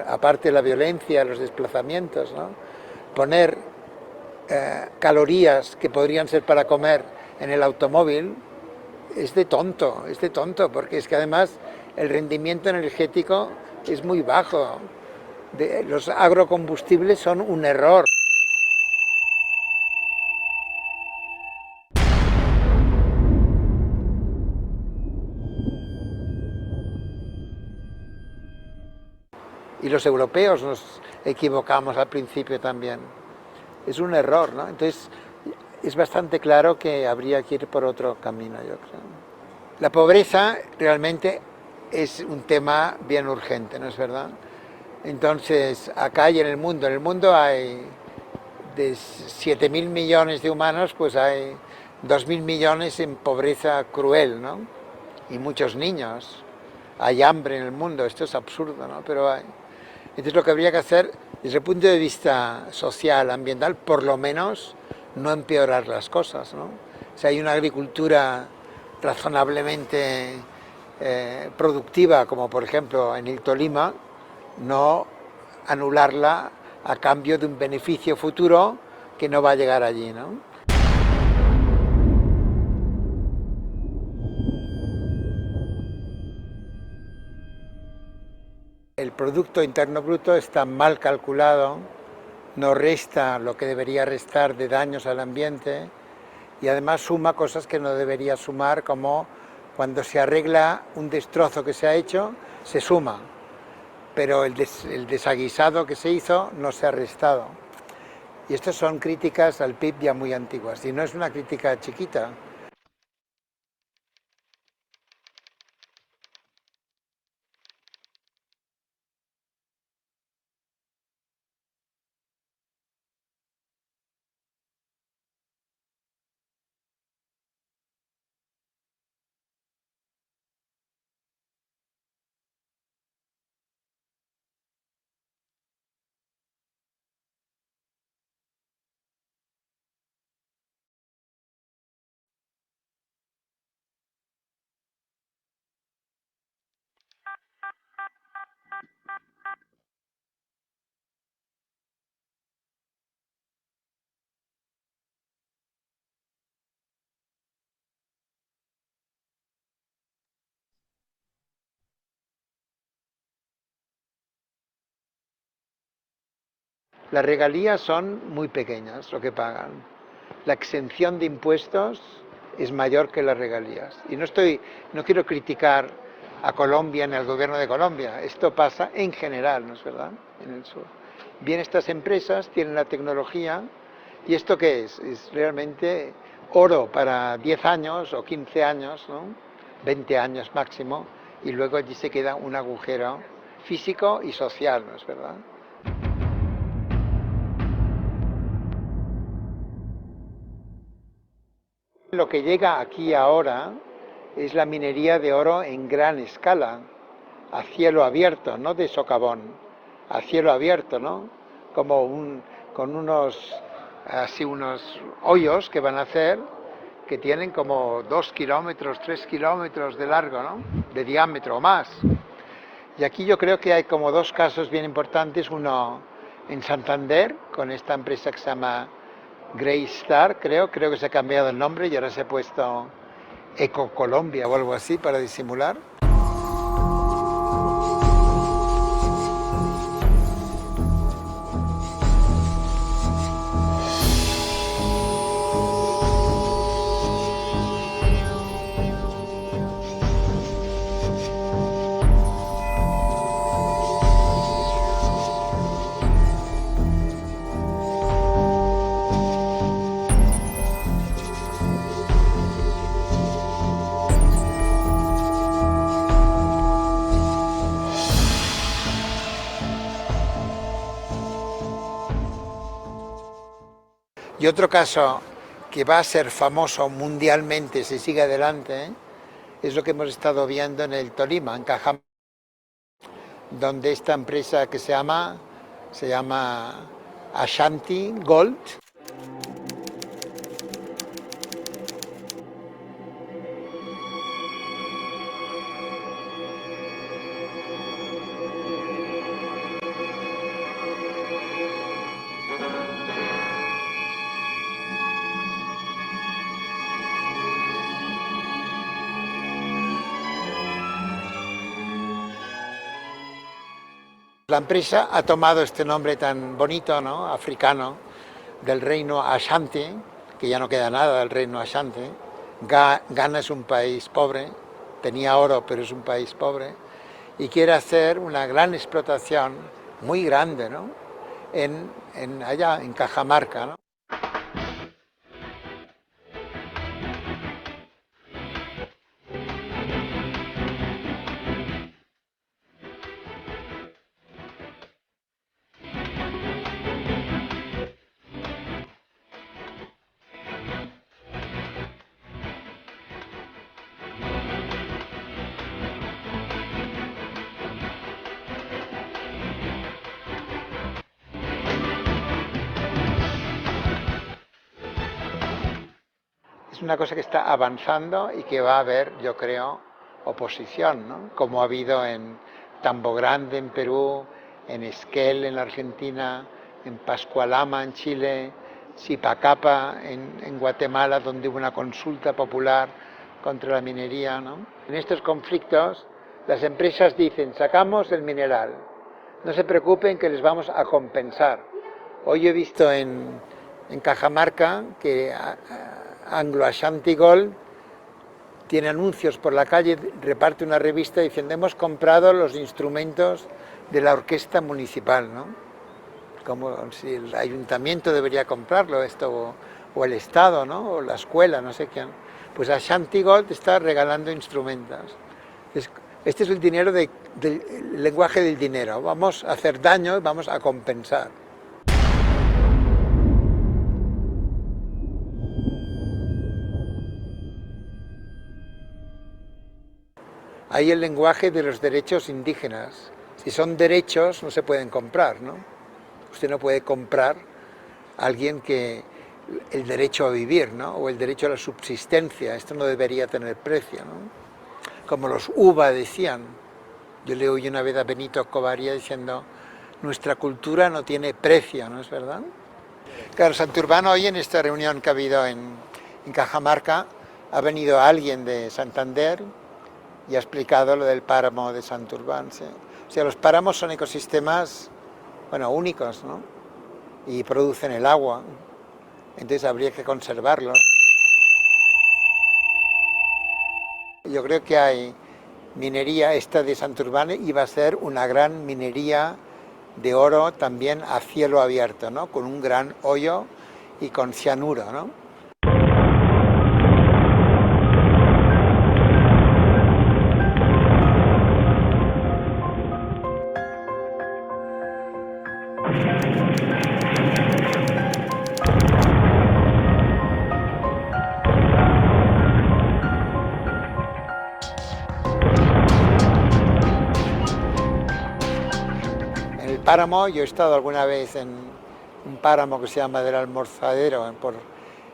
Aparte de la violencia, los desplazamientos, ¿no? Poner calorías que podrían ser para comer en el automóvil es de tonto, porque es que además el rendimiento energético es muy bajo. Los agrocombustibles son un error. Y los europeos nos equivocamos al principio también. Es un error, ¿no? Entonces, es bastante claro que habría que ir por otro camino, yo creo. La pobreza realmente es un tema bien urgente, ¿no es verdad? Entonces, acá y en el mundo hay de 7.000 millones de humanos, pues hay 2.000 millones en pobreza cruel, ¿no? Y muchos niños. Hay hambre en el mundo, esto es absurdo, ¿no? Pero hay. Entonces lo que habría que hacer, desde el punto de vista social, ambiental, por lo menos no empeorar las cosas, ¿no? Si hay una agricultura razonablemente productiva, como por ejemplo en el Tolima, no anularla a cambio de un beneficio futuro que no va a llegar allí, ¿no? El Producto Interno Bruto está mal calculado, no resta lo que debería restar de daños al ambiente y además suma cosas que no debería sumar, como cuando se arregla un destrozo que se ha hecho, se suma, pero el desaguisado que se hizo no se ha restado. Y estas son críticas al PIB ya muy antiguas, y no es una crítica chiquita. Las regalías son muy pequeñas lo que pagan. La exención de impuestos es mayor que las regalías. Y no quiero criticar a Colombia ni al gobierno de Colombia. Esto pasa en general, ¿no es verdad? En el sur. Bien, estas empresas tienen la tecnología. ¿Y esto qué es? Es realmente oro para 10 años o 15 años, ¿no? 20 años máximo, y luego allí se queda un agujero físico y social, ¿no es verdad? Lo que llega aquí ahora es la minería de oro en gran escala, a cielo abierto, no de socavón, a cielo abierto, ¿no? Con unos hoyos que van a hacer, que tienen como 2 kilómetros, 3 kilómetros de largo, ¿no? De diámetro o más. Y aquí yo creo que hay como 2 casos bien importantes, uno en Santander, con esta empresa que se llama Greystar, creo que se ha cambiado el nombre y ahora se ha puesto Ecocolombia o algo así para disimular. Y otro caso que va a ser famoso mundialmente si sigue adelante, es lo que hemos estado viendo en el Tolima, en Cajamarca, donde esta empresa que se llama Ashanti Gold. La empresa ha tomado este nombre tan bonito, ¿no? Africano, del reino Ashanti, que ya no queda nada del reino Ashanti. Ghana es un país pobre, tenía oro, pero es un país pobre, y quiere hacer una gran explotación, muy grande, ¿no? Allá en Cajamarca, ¿no? Es una cosa que está avanzando y que va a haber, yo creo, oposición, ¿no? Como ha habido en Tambo Grande en Perú, en Esquel en la Argentina, en Pascualama en Chile, Zipacapa en Guatemala, donde hubo una consulta popular contra la minería, ¿no? En estos conflictos las empresas dicen, sacamos el mineral, no se preocupen que les vamos a compensar. Hoy he visto en Cajamarca que Anglo Ashanti Gold tiene anuncios por la calle, reparte una revista diciendo hemos comprado los instrumentos de la orquesta municipal, ¿no? Como si el ayuntamiento debería comprarlo esto, o el Estado, ¿no? O la escuela, no sé quién. Pues Ashanti Gold está regalando instrumentos. Este es el dinero el lenguaje del dinero. Vamos a hacer daño y vamos a compensar. Hay el lenguaje de los derechos indígenas. Si son derechos, no se pueden comprar, ¿no? Usted no puede comprar a alguien que el derecho a vivir, ¿no? O el derecho a la subsistencia. Esto no debería tener precio, ¿no? Como los UBA decían. Yo le oí una vez a Benito Covaría diciendo, nuestra cultura no tiene precio, ¿no es verdad? Claro, Santurbán hoy en esta reunión que ha habido en Cajamarca, ha venido alguien de Santander y ha explicado lo del páramo de Santurbán, ¿sí? O sea, los páramos son ecosistemas, bueno, únicos, ¿no? Y producen el agua, entonces habría que conservarlos. Yo creo que hay minería, esta de Santurbán iba a ser una gran minería de oro también a cielo abierto, ¿no? Con un gran hoyo y con cianuro, ¿no? páramo, yo he estado alguna vez en un páramo que se llama del Almorzadero,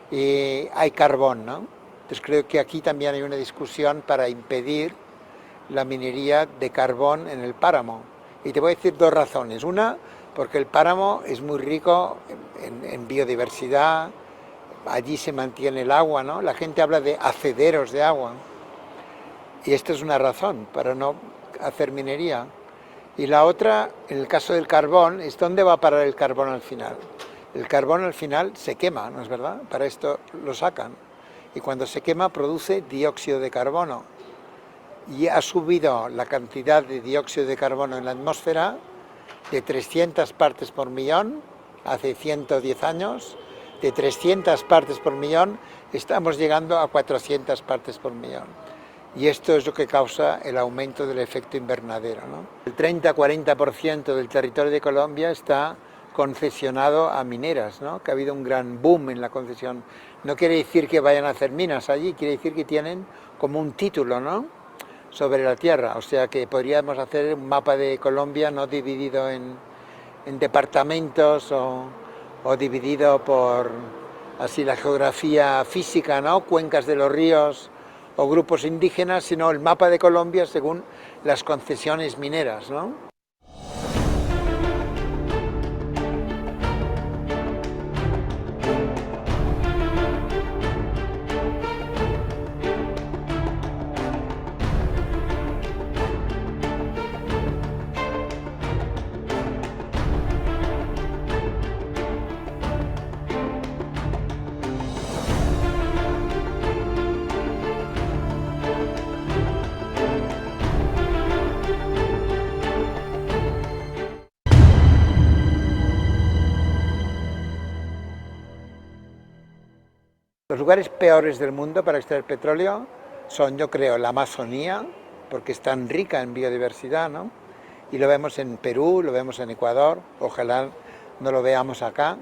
y hay carbón, ¿no? Entonces creo que aquí también hay una discusión para impedir la minería de carbón en el páramo. Y te voy a decir dos razones. Una, porque el páramo es muy rico en biodiversidad, allí se mantiene el agua, ¿no? La gente habla de hacederos de agua. Y esto es una razón para no hacer minería. Y la otra, en el caso del carbón, es dónde va a parar el carbón al final. El carbón al final se quema, ¿no es verdad? Para esto lo sacan. Y cuando se quema produce dióxido de carbono. Y ha subido la cantidad de dióxido de carbono en la atmósfera de 300 partes por millón hace 110 años. De 300 partes por millón estamos llegando a 400 partes por millón. Y esto es lo que causa el aumento del efecto invernadero, ¿no? El 30-40% del territorio de Colombia está concesionado a mineras, ¿no? Que ha habido un gran boom en la concesión. No quiere decir que vayan a hacer minas allí, quiere decir que tienen como un título, ¿no?, sobre la tierra. O sea que podríamos hacer un mapa de Colombia no dividido en departamentos o dividido por así la geografía física, ¿no?, cuencas de los ríos o grupos indígenas, sino el mapa de Colombia según las concesiones mineras, ¿no? Los lugares peores del mundo para extraer petróleo son, yo creo, la Amazonía, porque es tan rica en biodiversidad, ¿no? Y lo vemos en Perú, lo vemos en Ecuador, ojalá no lo veamos acá.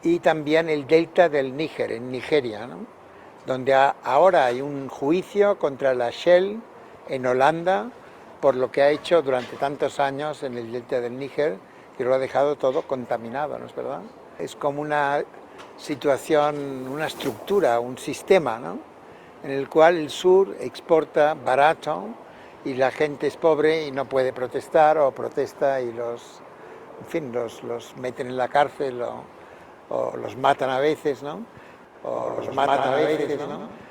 Y también el delta del Níger, en Nigeria, ¿no?, donde ahora hay un juicio contra la Shell en Holanda por lo que ha hecho durante tantos años en el delta del Níger, que lo ha dejado todo contaminado, ¿no es verdad? Es como una situación, una estructura, un sistema, ¿no?, en el cual el sur exporta barato y la gente es pobre y no puede protestar, o protesta y los meten en la cárcel o los matan a veces, ¿no? O los matan a veces, ¿no?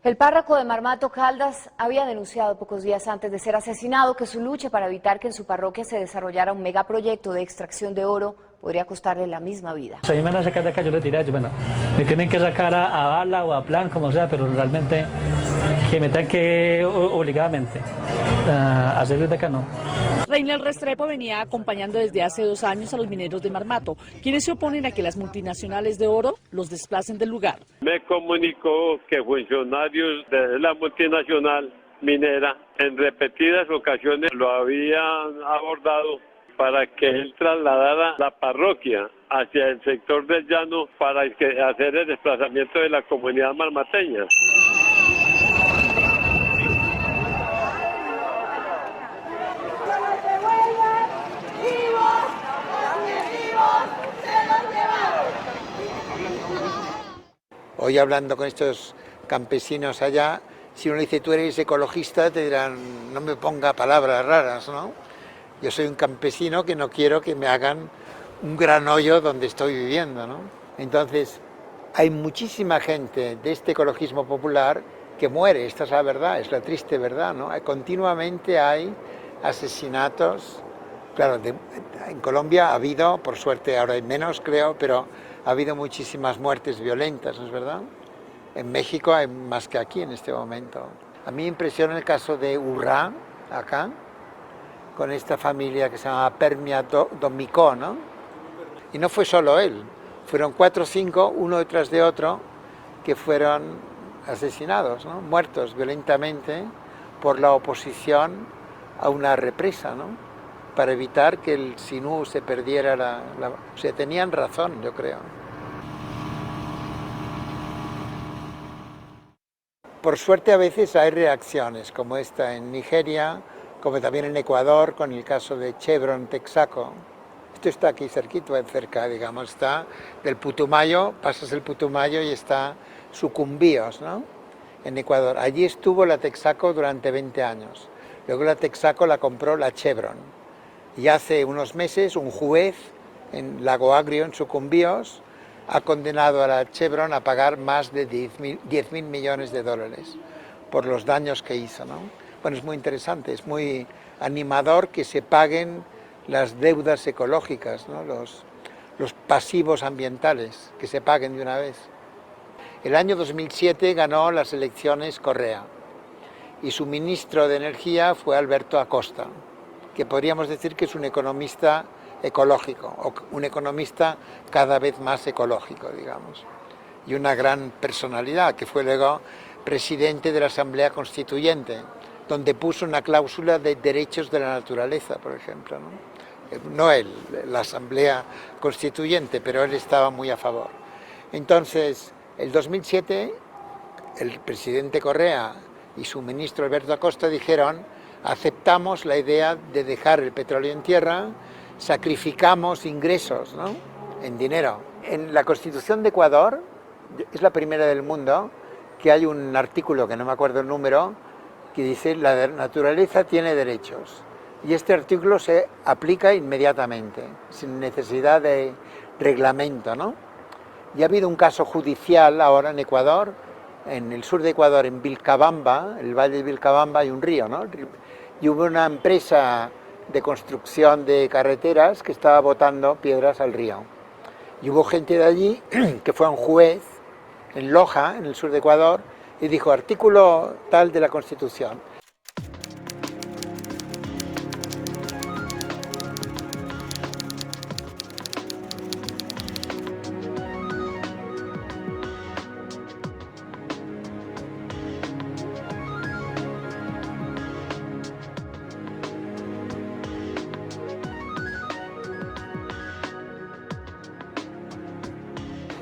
El párroco de Marmato, Caldas, había denunciado pocos días antes de ser asesinado que su lucha para evitar que en su parroquia se desarrollara un megaproyecto de extracción de oro podría costarle la misma vida. Si a mí me van a sacar de acá, yo le diré a ellos, bueno, me tienen que sacar a bala o a plan, como sea, pero realmente que me tengan que obligadamente a salir de acá, no. Reinel Restrepo venía acompañando desde hace 2 años a los mineros de Marmato, quienes se oponen a que las multinacionales de oro los desplacen del lugar. Me comunicó que funcionarios de la multinacional minera en repetidas ocasiones lo habían abordado para que él trasladara la parroquia hacia el sector del llano para hacer el desplazamiento de la comunidad marmateña. Hoy hablando con estos campesinos allá, si uno le dice tú eres ecologista, te dirán no me ponga palabras raras, ¿no? Yo soy un campesino que no quiero que me hagan un gran hoyo donde estoy viviendo, ¿no? Entonces, hay muchísima gente de este ecologismo popular que muere, esta es la verdad, es la triste verdad, ¿no? Continuamente hay asesinatos. Claro, en Colombia ha habido, por suerte ahora hay menos creo, pero ha habido muchísimas muertes violentas, ¿no es verdad? En México hay más que aquí en este momento. A mí me impresiona el caso de Urrá, acá, con esta familia que se llama Permia Domicó, ¿no? Y no fue solo él, fueron 4 o 5, uno detrás de otro, que fueron asesinados, ¿no?, muertos violentamente por la oposición a una represa, ¿no?, para evitar que el Sinú se perdiera o sea, tenían razón, yo creo. Por suerte a veces hay reacciones, como esta en Nigeria, como también en Ecuador, con el caso de Chevron Texaco. Esto está aquí cerca, digamos, está del Putumayo, pasas el Putumayo y está Sucumbíos, ¿no? En Ecuador. Allí estuvo la Texaco durante 20 años. Luego la Texaco la compró la Chevron. Y hace unos meses un juez en Lago Agrio, en Sucumbíos, ha condenado a la Chevron a pagar más de 10.000 millones de dólares por los daños que hizo, ¿no? Bueno, es muy interesante, es muy animador que se paguen las deudas ecológicas, ¿no? Los pasivos ambientales, que se paguen de una vez. El año 2007 ganó las elecciones Correa y su ministro de Energía fue Alberto Acosta, que podríamos decir que es un economista ecológico, o un economista cada vez más ecológico, digamos, y una gran personalidad, que fue luego presidente de la Asamblea Constituyente, donde puso una cláusula de derechos de la naturaleza, por ejemplo, no él, la Asamblea Constituyente, pero él estaba muy a favor. Entonces, el 2007, el presidente Correa y su ministro Alberto Acosta dijeron: aceptamos la idea de dejar el petróleo en tierra, sacrificamos ingresos, ¿no?, en dinero. En la Constitución de Ecuador, es la primera del mundo, que hay un artículo, que no me acuerdo el número, que dice: la naturaleza tiene derechos. Y este artículo se aplica inmediatamente, sin necesidad de reglamento, ¿no? Y ha habido un caso judicial ahora en Ecuador, en el sur de Ecuador, en Vilcabamba, el valle de Vilcabamba, hay un río, ¿no? Y hubo una empresa de construcción de carreteras que estaba botando piedras al río. Y hubo gente de allí que fue a un juez en Loja, en el sur de Ecuador, y dijo: artículo tal de la Constitución.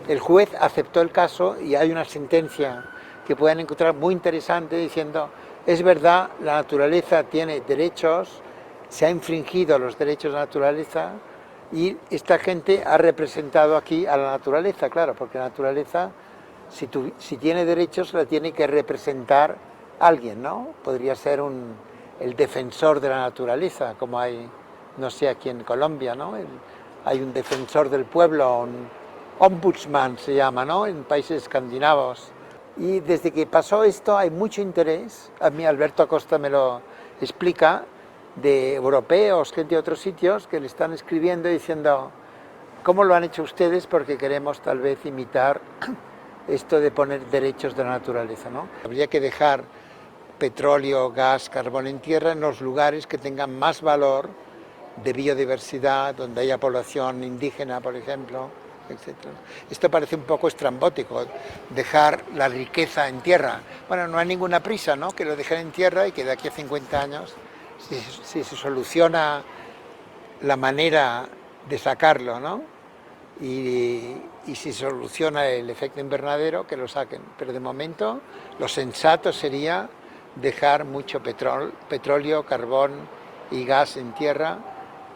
El juez aceptó el caso y hay una sentencia que pueden encontrar muy interesante diciendo: es verdad, la naturaleza tiene derechos, se ha infringido los derechos de la naturaleza y esta gente ha representado aquí a la naturaleza, claro, porque la naturaleza, si tiene derechos, la tiene que representar alguien, ¿no? Podría ser el defensor de la naturaleza, como hay, no sé, aquí en Colombia, ¿no? Hay un defensor del pueblo, un ombudsman se llama, ¿no?, en países escandinavos. Y desde que pasó esto hay mucho interés, a mí Alberto Acosta me lo explica, de europeos, gente de otros sitios, que le están escribiendo diciendo: ¿cómo lo han hecho ustedes? Porque queremos tal vez imitar esto de poner derechos de la naturaleza, ¿no? Habría que dejar petróleo, gas, carbón en tierra en los lugares que tengan más valor de biodiversidad, donde haya población indígena, por ejemplo, etc. Esto parece un poco estrambótico, dejar la riqueza en tierra. Bueno, no hay ninguna prisa, ¿no?, que lo dejen en tierra y que de aquí a 50 años, si se soluciona la manera de sacarlo, ¿no?, y si se soluciona el efecto invernadero, que lo saquen. Pero de momento lo sensato sería dejar mucho petróleo, carbón y gas en tierra,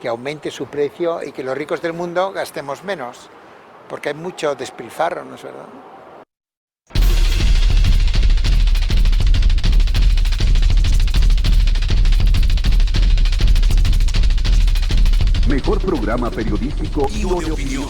que aumente su precio y que los ricos del mundo gastemos menos, porque hay mucho despilfarro, ¿no es verdad? Mejor programa periodístico y de opinión.